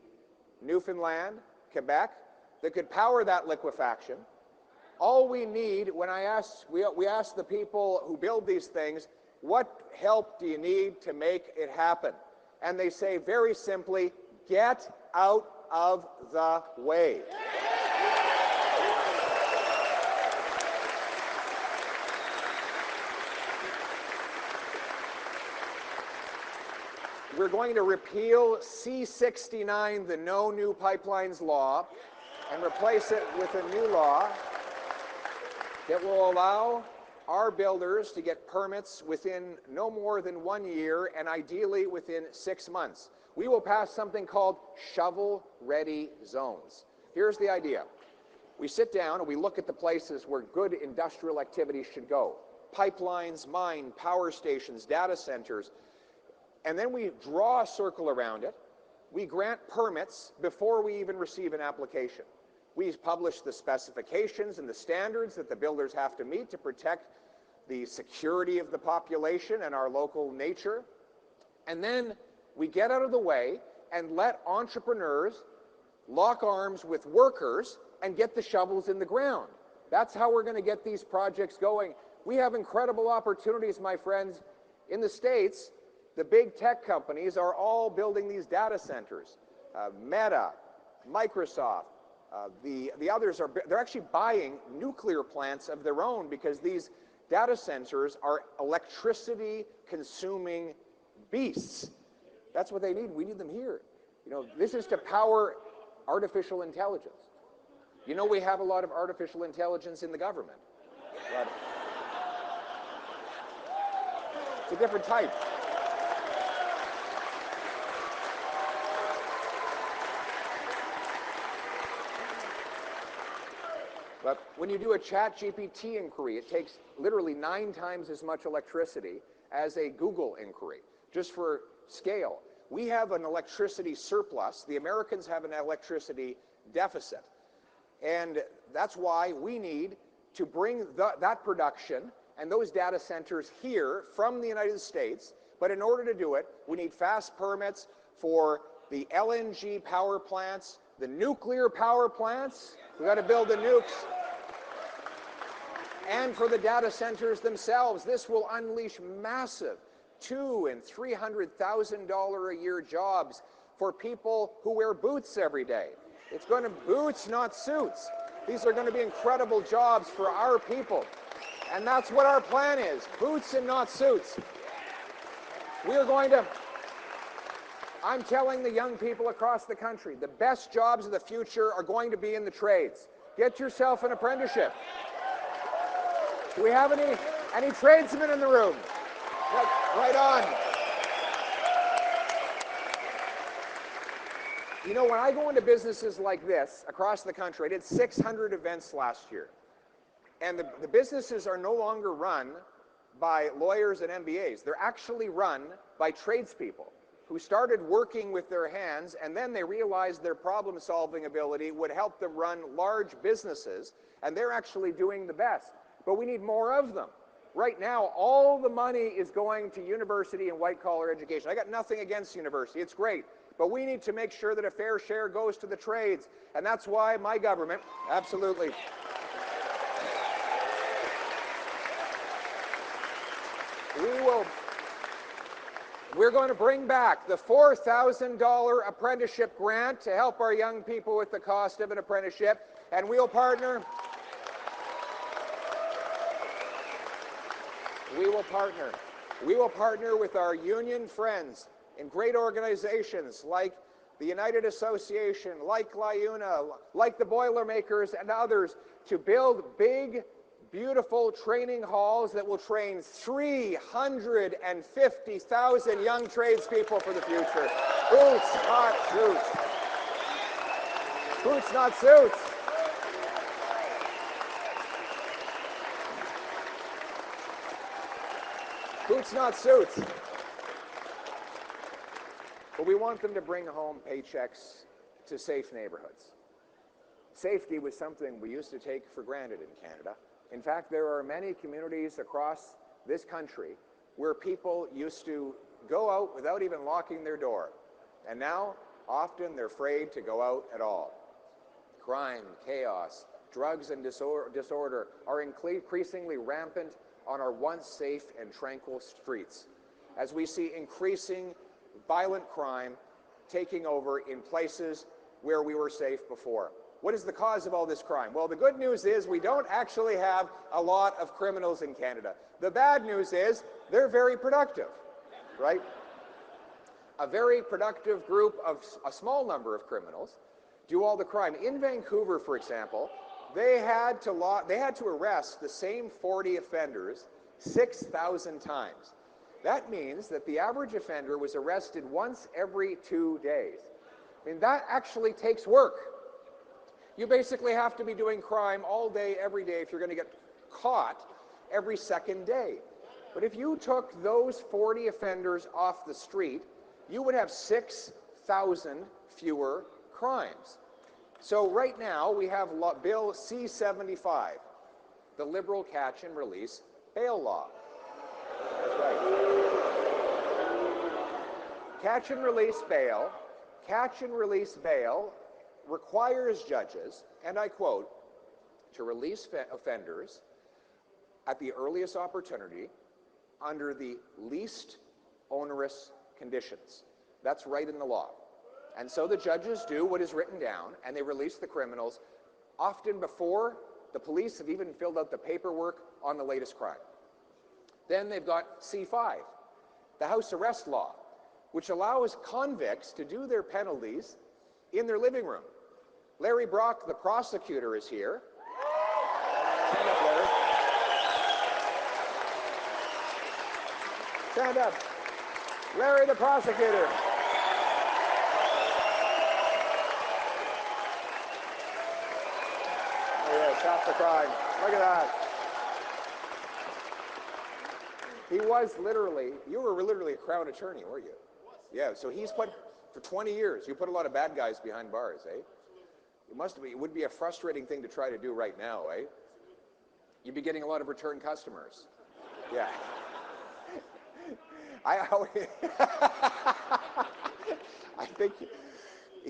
Newfoundland, Quebec that could power that liquefaction. All we need, when we ask the people who build these things, what help do you need to make it happen? And they say very simply, get out of the way. We're going to repeal C-69, the No New Pipelines law, and replace it with a new law that will allow our builders to get permits within no more than 1 year and ideally within 6 months. We will pass something called shovel-ready zones. Here's the idea. We sit down and we look at the places where good industrial activity should go. Pipelines, mine, power stations, data centers. And then we draw a circle around it. We grant permits before we even receive an application. We publish the specifications and the standards that the builders have to meet to protect the security of the population and our local nature. And then we get out of the way and let entrepreneurs lock arms with workers and get the shovels in the ground. That's how we're going to get these projects going. We have incredible opportunities, my friends. In the States, the big tech companies are all building these data centers. Meta, Microsoft, the others they're actually buying nuclear plants of their own because these data centers are electricity consuming beasts. That's what they need. We need them here. You know, this is to power artificial intelligence. You know, we have a lot of artificial intelligence in the government. It's a different type. But when you do a ChatGPT inquiry, it takes literally 9 times as much electricity as a Google inquiry, just for scale. We have an electricity surplus. The Americans have an electricity deficit. And that's why we need to bring that production and those data centers here from the United States. But in order to do it, we need fast permits for the LNG power plants, the nuclear power plants. We've got to build the nukes. And for the data centers themselves, this will unleash massive $200,000 and $300,000 a year jobs for people who wear boots every day. It's going to boots, not suits. These are going to be incredible jobs for our people. And that's what our plan is, boots and not suits. We are going to, I'm telling the young people across the country, the best jobs of the future are going to be in the trades. Get yourself an apprenticeship. Do we have any tradesmen in the room? Right on. You know, when I go into businesses like this across the country, I did 600 events last year. And the businesses are no longer run by lawyers and MBAs. They're actually run by tradespeople who started working with their hands, and then they realized their problem-solving ability would help them run large businesses, and they're actually doing the best. But we need more of them. Right now, all the money is going to university and white-collar education. I got nothing against university. It's great. But we need to make sure that a fair share goes to the trades. And that's why my government, absolutely. We're going to bring back the $4,000 apprenticeship grant to help our young people with the cost of an apprenticeship. And we'll partner. We will partner with our union friends in great organizations like the United Association, like LIUNA, like the Boilermakers and others to build big, beautiful training halls that will train 350,000 young tradespeople for the future. Boots, not suits. Boots, not suits. Boots, not suits. But we want them to bring home paychecks to safe neighborhoods. Safety was something we used to take for granted in Canada. In fact, there are many communities across this country where people used to go out without even locking their door. And now, often they're afraid to go out at all. Crime, chaos, drugs, and disorder are increasingly rampant on our once safe and tranquil streets, as we see increasing violent crime taking over in places where we were safe before. What is the cause of all this crime? Well, the good news is we don't actually have a lot of criminals in Canada. The bad news is they're very productive, right? A very productive group of a small number of criminals do all the crime. In Vancouver, for example, they had to arrest the same 40 offenders 6,000 times. That means that the average offender was arrested once every 2 days. I mean, that actually takes work. You basically have to be doing crime all day, every day, if you're going to get caught every second day. But if you took those 40 offenders off the street, you would have 6,000 fewer crimes. So right now, we have Bill C-75, the Liberal Catch and Release Bail Law. That's right. Catch and release bail requires judges, and I quote, to release offenders at the earliest opportunity under the least onerous conditions. That's right in the law. And so the judges do what is written down, and they release the criminals often before the police have even filled out the paperwork on the latest crime. Then they've got C-5, the house arrest law, which allows convicts to do their penalties in their living room. Larry Brock, the prosecutor, is here. Stand up, Larry. Stand up. Larry, the prosecutor. Oh yeah, stop the crime. Look at that. He was literally, you were literally a Crown attorney, weren't you? Yeah, so he's put, for 20 years, you put a lot of bad guys behind bars, eh? It would be a frustrating thing to try to do right now, eh? You'd be getting a lot of return customers. Yeah. I think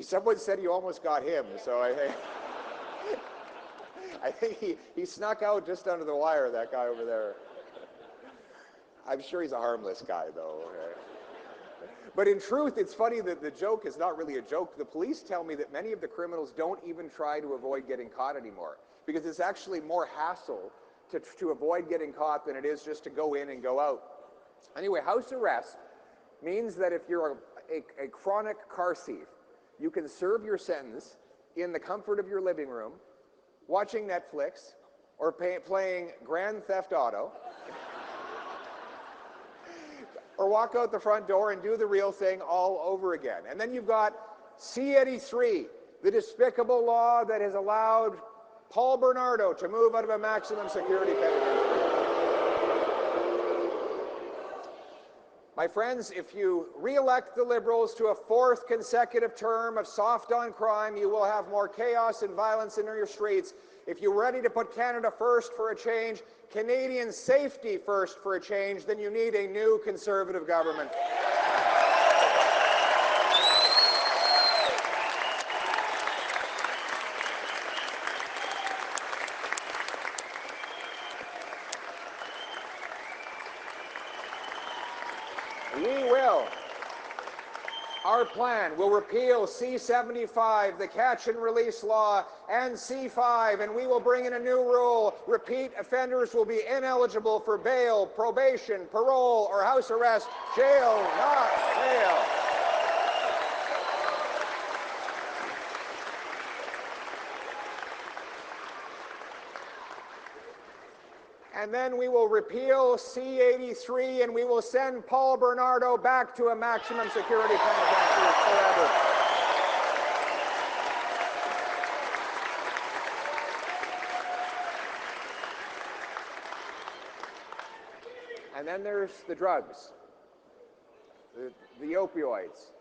someone said you almost got him, so I think he snuck out just under the wire, that guy over there. I'm sure he's a harmless guy, though. But in truth, it's funny that the joke is not really a joke. The police tell me that many of the criminals don't even try to avoid getting caught anymore, because it's actually more hassle to avoid getting caught than it is just to go in and go out. Anyway, house arrest means that if you're a chronic car thief, you can serve your sentence in the comfort of your living room, watching Netflix, or playing Grand Theft Auto, or walk out the front door and do the real thing all over again. And then you've got C-83, the despicable law that has allowed Paul Bernardo to move out of a maximum security penitentiary. My friends, if you re-elect the Liberals to a 4th consecutive term of soft on crime, you will have more chaos and violence in your streets. If you're ready to put Canada first for a change, Canadian safety first for a change, then you need a new Conservative government. We will. Our plan will repeal C-75, the catch and release law, and C-5, and we will bring in a new rule. Repeat offenders will be ineligible for bail, probation, parole, or house arrest. Jail, not bail. And then we will repeal C-83, and we will send Paul Bernardo back to a maximum security penitentiary forever. And then there's the drugs, the opioids.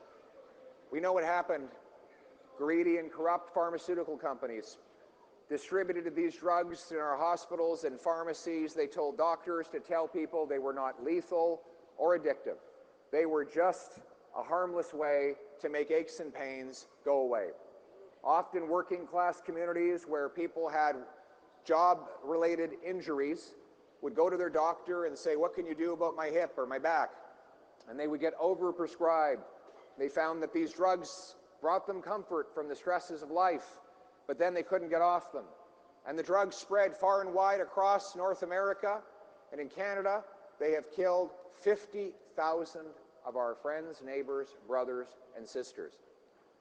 We know what happened. Greedy and corrupt pharmaceutical companies distributed these drugs in our hospitals and pharmacies. They told doctors to tell people they were not lethal or addictive. They were just a harmless way to make aches and pains go away. Often working class communities where people had job-related injuries would go to their doctor and say, "What can you do about my hip or my back?" And they would get overprescribed. They found that these drugs brought them comfort from the stresses of life, but then they couldn't get off them. And the drugs spread far and wide across North America, and in Canada, they have killed 50,000 of our friends, neighbors, brothers, and sisters,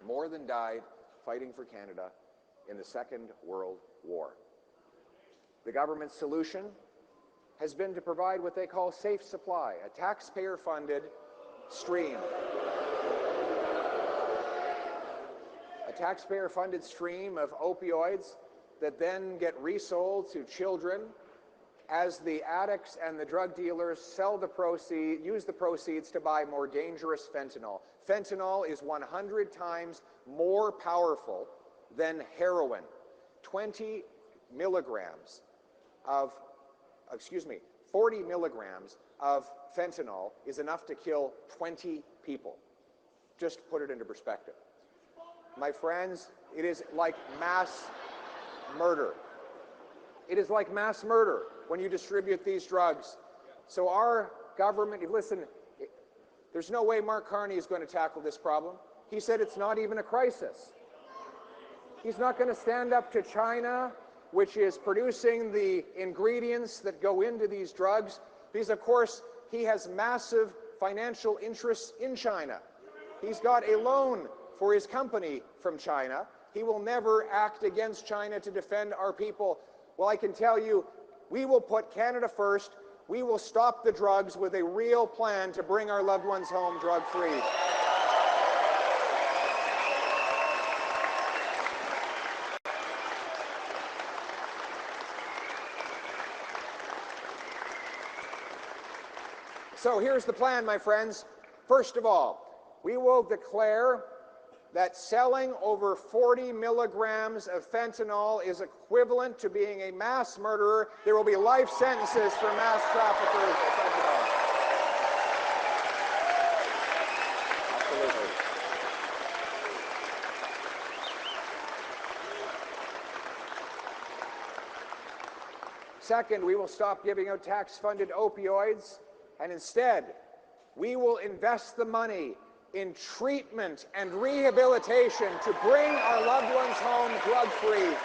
more than died fighting for Canada in the Second World War. The government's solution has been to provide what they call safe supply, a taxpayer-funded stream. A taxpayer-funded stream of opioids that then get resold to children as the addicts and the drug dealers use the proceeds to buy more dangerous fentanyl. Fentanyl is 100 times more powerful than heroin. 40 milligrams of fentanyl is enough to kill 20 people. Just to put it into perspective. My friends, it is like mass murder. It is like mass murder when you distribute these drugs. So our government, listen, there's no way Mark Carney is going to tackle this problem. He said it's not even a crisis. He's not going to stand up to China, which is producing the ingredients that go into these drugs, because of course he has massive financial interests in China. He's got a loan for his company from China. He will never act against China to defend our people. Well, I can tell you, we will put Canada first. We will stop the drugs with a real plan to bring our loved ones home drug-free. So here's the plan, my friends. First of all, we will declare that selling over 40 milligrams of fentanyl is equivalent to being a mass murderer. There will be life sentences for mass traffickers of fentanyl. Absolutely. Second, we will stop giving out tax-funded opioids, and instead, we will invest the money in treatment and rehabilitation to bring our loved ones home drug-free.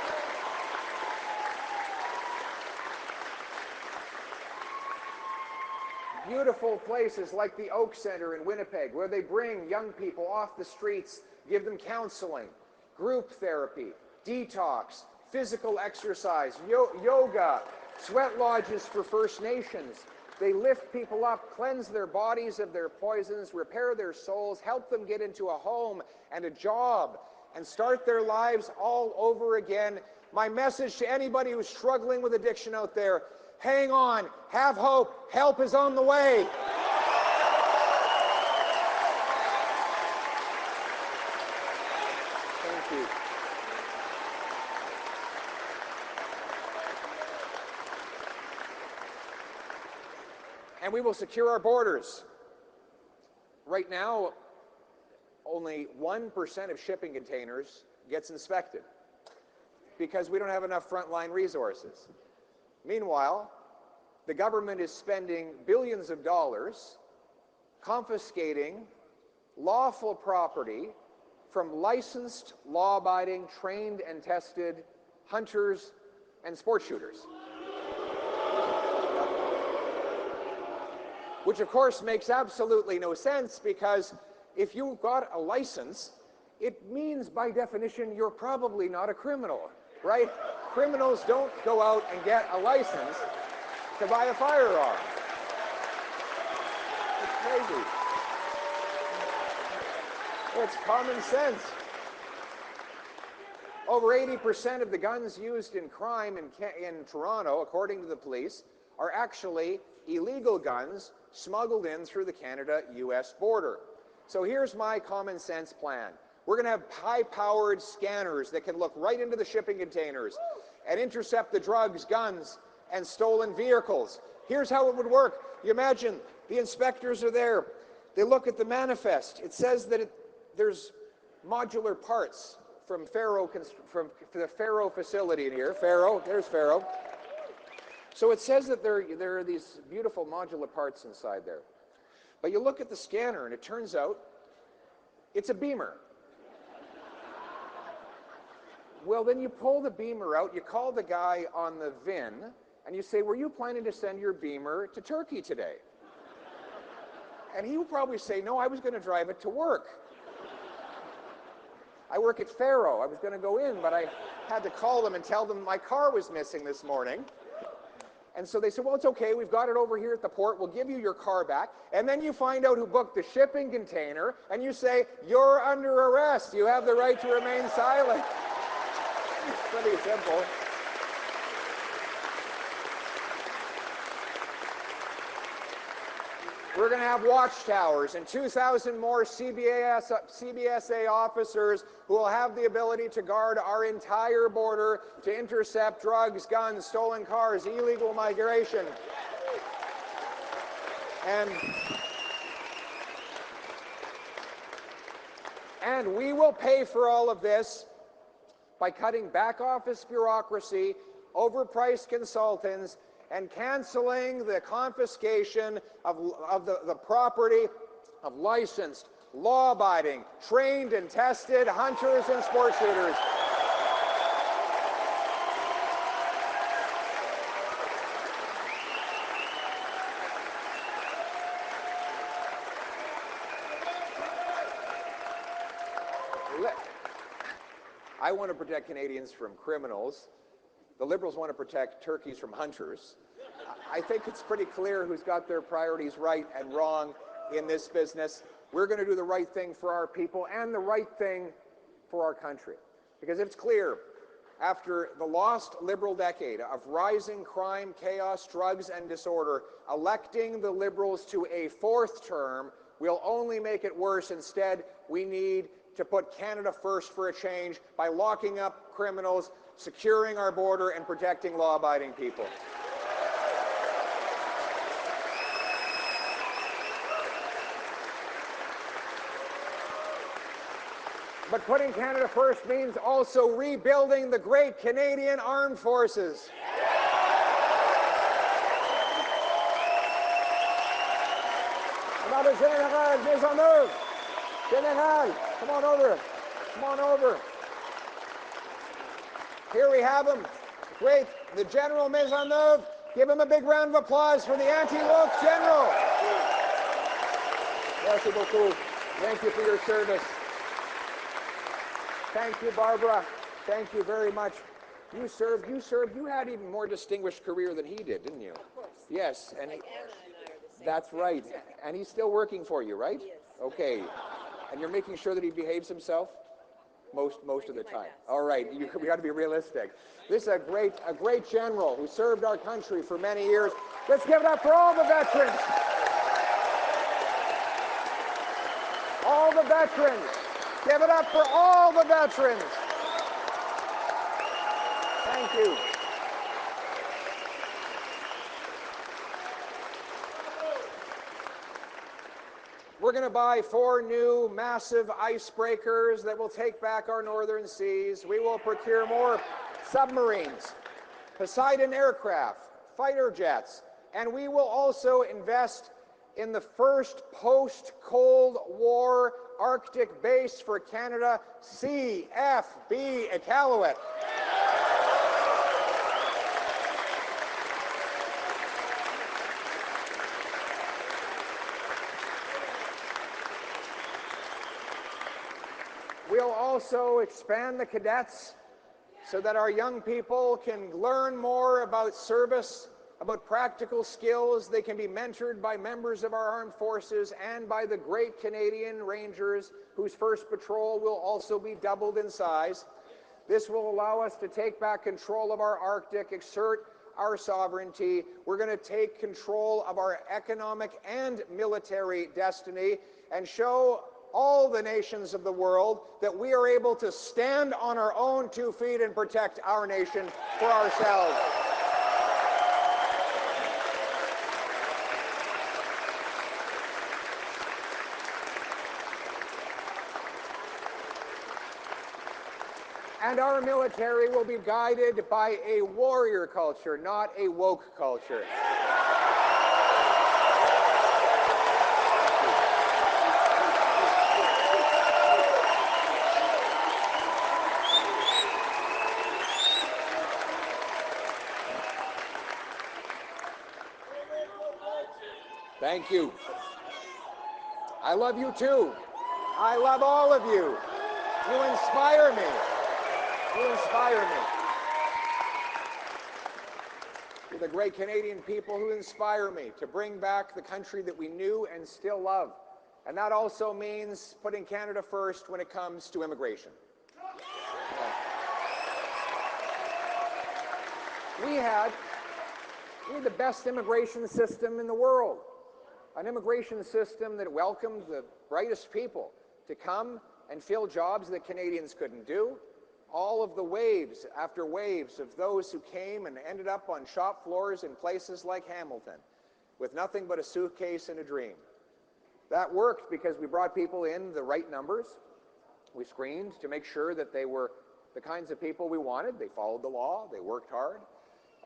Beautiful places like the Oak Centre in Winnipeg, where they bring young people off the streets, give them counseling, group therapy, detox, physical exercise, yoga, sweat lodges for First Nations. They lift people up, cleanse their bodies of their poisons, repair their souls, help them get into a home and a job, and start their lives all over again. My message to anybody who's struggling with addiction out there, hang on, have hope, help is on the way. and we will secure our borders. Right now, only 1% of shipping containers gets inspected because we don't have enough frontline resources. Meanwhile, the government is spending billions of dollars confiscating lawful property from licensed, law-abiding, trained and tested hunters and sport shooters. Which of course makes absolutely no sense, because if you've got a license, it means by definition you're probably not a criminal, right? Criminals don't go out and get a license to buy a firearm. It's crazy. It's common sense. Over 80% of the guns used in crime in Toronto, according to the police, are actually illegal guns smuggled in through the Canada-US border. So here's my common sense plan. We're going to have high-powered scanners that can look right into the shipping containers and intercept the drugs, guns, and stolen vehicles. Here's how it would work. You imagine the inspectors are there. They look at the manifest. It says that there's modular parts from the Faro facility in here. Faro, there's Faro. So it says that there are these beautiful modular parts inside there. But you look at the scanner and it turns out it's a beamer. Well, then you pull the beamer out, you call the guy on the VIN, and you say, were you planning to send your beamer to Turkey today? And he will probably say, no, I was going to drive it to work. I work at Faro. I was going to go in, but I had to call them and tell them my car was missing this morning. And so they said, well, it's okay. We've got it over here at the port. We'll give you your car back. And then you find out who booked the shipping container, and you say, you're under arrest. You have the right to remain silent. It's pretty simple. We're going to have watchtowers and 2,000 more CBSA officers who will have the ability to guard our entire border to intercept drugs, guns, stolen cars, illegal migration. And we will pay for all of this by cutting back office bureaucracy, overpriced consultants, and canceling the confiscation of the property of licensed, law-abiding, trained and tested hunters and sport shooters. I want to protect Canadians from criminals. The Liberals want to protect turkeys from hunters. I think it's pretty clear who's got their priorities right and wrong in this business. We're going to do the right thing for our people and the right thing for our country. Because it's clear, after the lost Liberal decade of rising crime, chaos, drugs, and disorder, electing the Liberals to a fourth term will only make it worse. Instead, we need to put Canada first for a change by locking up criminals, securing our border, and protecting law-abiding people. But putting Canada first means also rebuilding the great Canadian Armed Forces. Another General, mise en œuvre. General, come on over. Come on over. Here we have him. Great, the General mise en œuvre. Give him a big round of applause for the anti-woke General. Merci beaucoup. Thank you for your service. Thank you, Barbara. Thank you very much. You served. You had even more distinguished career than he did, didn't you? Of course. Yes. And like Anna and I are the same. that's right. And he's still working for you, right? Yes. Okay. And you're making sure that he behaves himself most of the time. All right. We got to be realistic. This is a great general who served our country for many years. Let's give it up for all the veterans. All the veterans. Give it up for all the veterans. Thank you. going to buy 4 new massive icebreakers that will take back our northern seas. We will procure more submarines, Poseidon aircraft, fighter jets, and we will also invest in the first post-Cold War Arctic base for Canada, CFB Iqaluit. We'll also expand the cadets so that our young people can learn more about service, about practical skills. They can be mentored by members of our armed forces and by the great Canadian Rangers, whose first patrol will also be doubled in size. This will allow us to take back control of our Arctic, exert our sovereignty. We're going to take control of our economic and military destiny and show all the nations of the world that we are able to stand on our own 2 feet and protect our nation for ourselves. And our military will be guided by a warrior culture, not a woke culture. Thank you. I love you too. I love all of you. You inspire me. You inspire me. You're the great Canadian people who inspire me to bring back the country that we knew and still love. And that also means putting Canada first when it comes to immigration. We had the best immigration system in the world. An immigration system that welcomed the brightest people to come and fill jobs that Canadians couldn't do. All of the waves after waves of those who came and ended up on shop floors in places like Hamilton with nothing but a suitcase and a dream. That worked because we brought people in the right numbers. We screened to make sure that they were the kinds of people we wanted. They followed the law, they worked hard,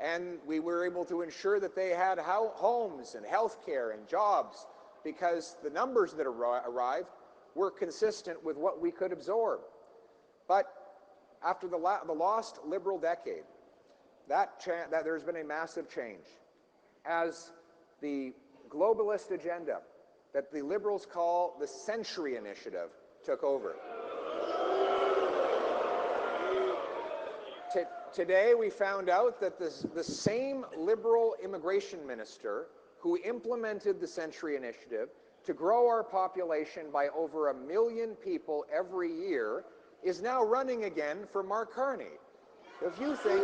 and we were able to ensure that they had homes and health care and jobs because the numbers that arrived were consistent with what we could absorb. But after the lost Liberal decade, that there's been a massive change as the globalist agenda that the Liberals call the Century Initiative took over. Today we found out that the same Liberal immigration minister who implemented the Century Initiative to grow our population by over 1 million people every year is now running again for Mark Carney. If you think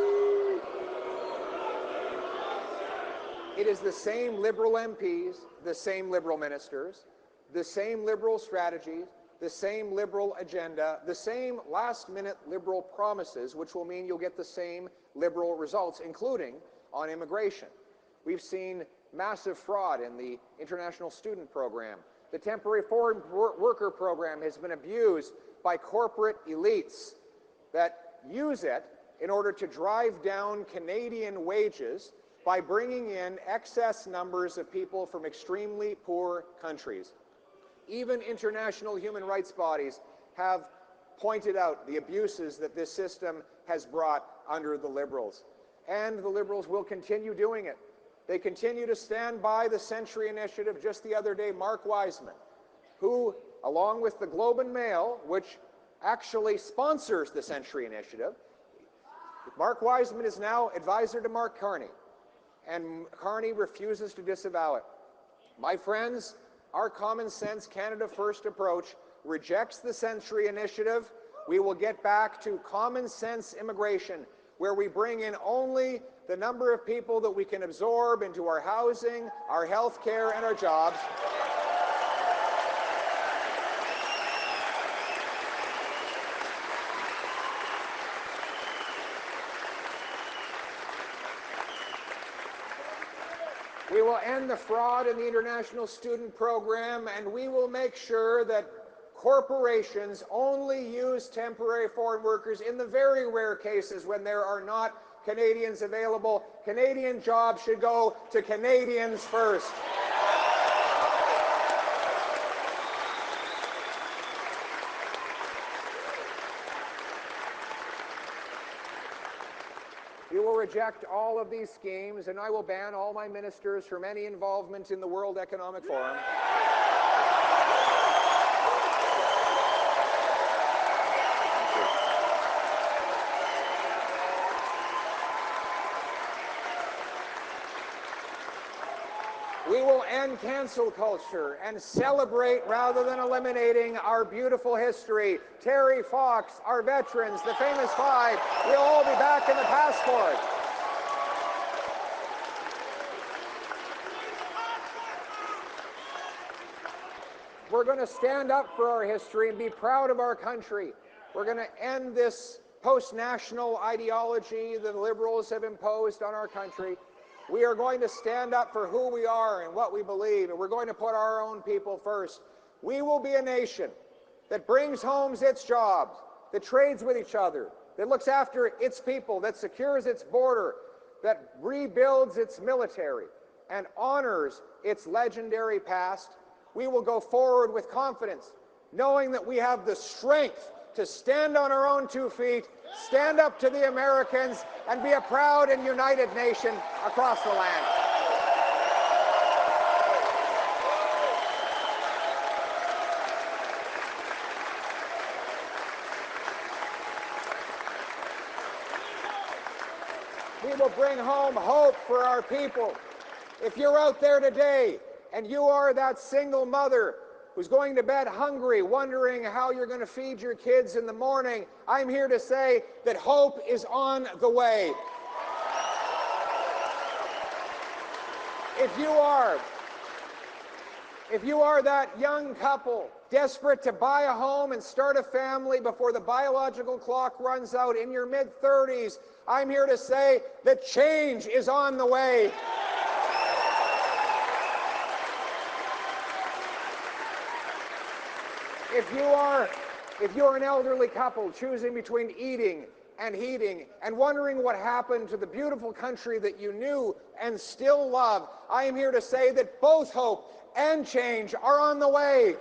it is the same Liberal MPs, the same Liberal ministers, the same Liberal strategies, the same Liberal agenda, the same last-minute Liberal promises, which will mean you'll get the same Liberal results, including on immigration. We've seen massive fraud in the international student program. The temporary foreign worker program has been abused by corporate elites that use it in order to drive down Canadian wages by bringing in excess numbers of people from extremely poor countries. Even international human rights bodies have pointed out the abuses that this system has brought under the Liberals. And the Liberals will continue doing it. They continue to stand by the Century Initiative. Just the other day, Mark Wiseman, who, along with the Globe and Mail, which actually sponsors the Century Initiative, Mark Wiseman is now advisor to Mark Carney, and Carney refuses to disavow it. My friends, our common sense Canada First approach rejects the Century Initiative. We will get back to common sense immigration, where we bring in only the number of people that we can absorb into our housing, our health care, and our jobs. We will end the fraud in the international student program, and we will make sure that corporations only use temporary foreign workers in the very rare cases when there are not Canadians available. Canadian jobs should go to Canadians first. You will reject all of these schemes, and I will ban all my ministers from any involvement in the World Economic Forum. We will end cancel culture and celebrate rather than eliminating our beautiful history. Terry Fox, our veterans, the famous five, will all be back in the passport. We're going to stand up for our history and be proud of our country. We're going to end this post-national ideology the Liberals have imposed on our country. We are going to stand up for who we are and what we believe, and we're going to put our own people first. We will be a nation that brings home its jobs, that trades with each other, that looks after its people, that secures its border, that rebuilds its military, and honors its legendary past. We will go forward with confidence, knowing that we have the strength to stand on our own 2 feet, stand up to the Americans, and be a proud and united nation across the land. We will bring home hope for our people. If you're out there today and you are that single mother who's going to bed hungry, wondering how you're going to feed your kids in the morning, I'm here to say that hope is on the way. If you are that young couple desperate to buy a home and start a family before the biological clock runs out in your mid-30s, I'm here to say that change is on the way. If you are an elderly couple choosing between eating and heating and wondering what happened to the beautiful country that you knew and still love, I am here to say that both hope and change are on the way.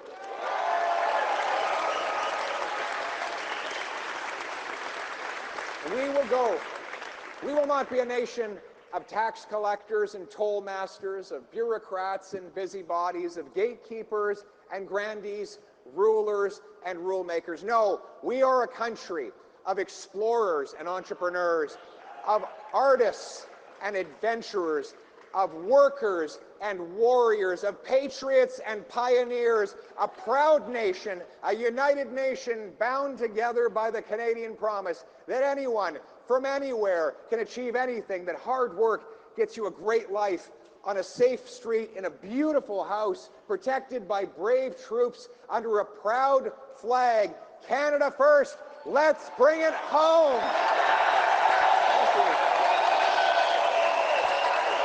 We will not be a nation of tax collectors and toll masters, of bureaucrats and busybodies, of gatekeepers and grandees, rulers and rule makers. No, we are a country of explorers and entrepreneurs, of artists and adventurers, of workers and warriors, of patriots and pioneers, a proud nation, a united nation bound together by the Canadian promise that anyone from anywhere can achieve anything, that hard work gets you a great life on a safe street in a beautiful house protected by brave troops under a proud flag. Canada first. Let's bring it home.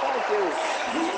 Thank you. Thank you.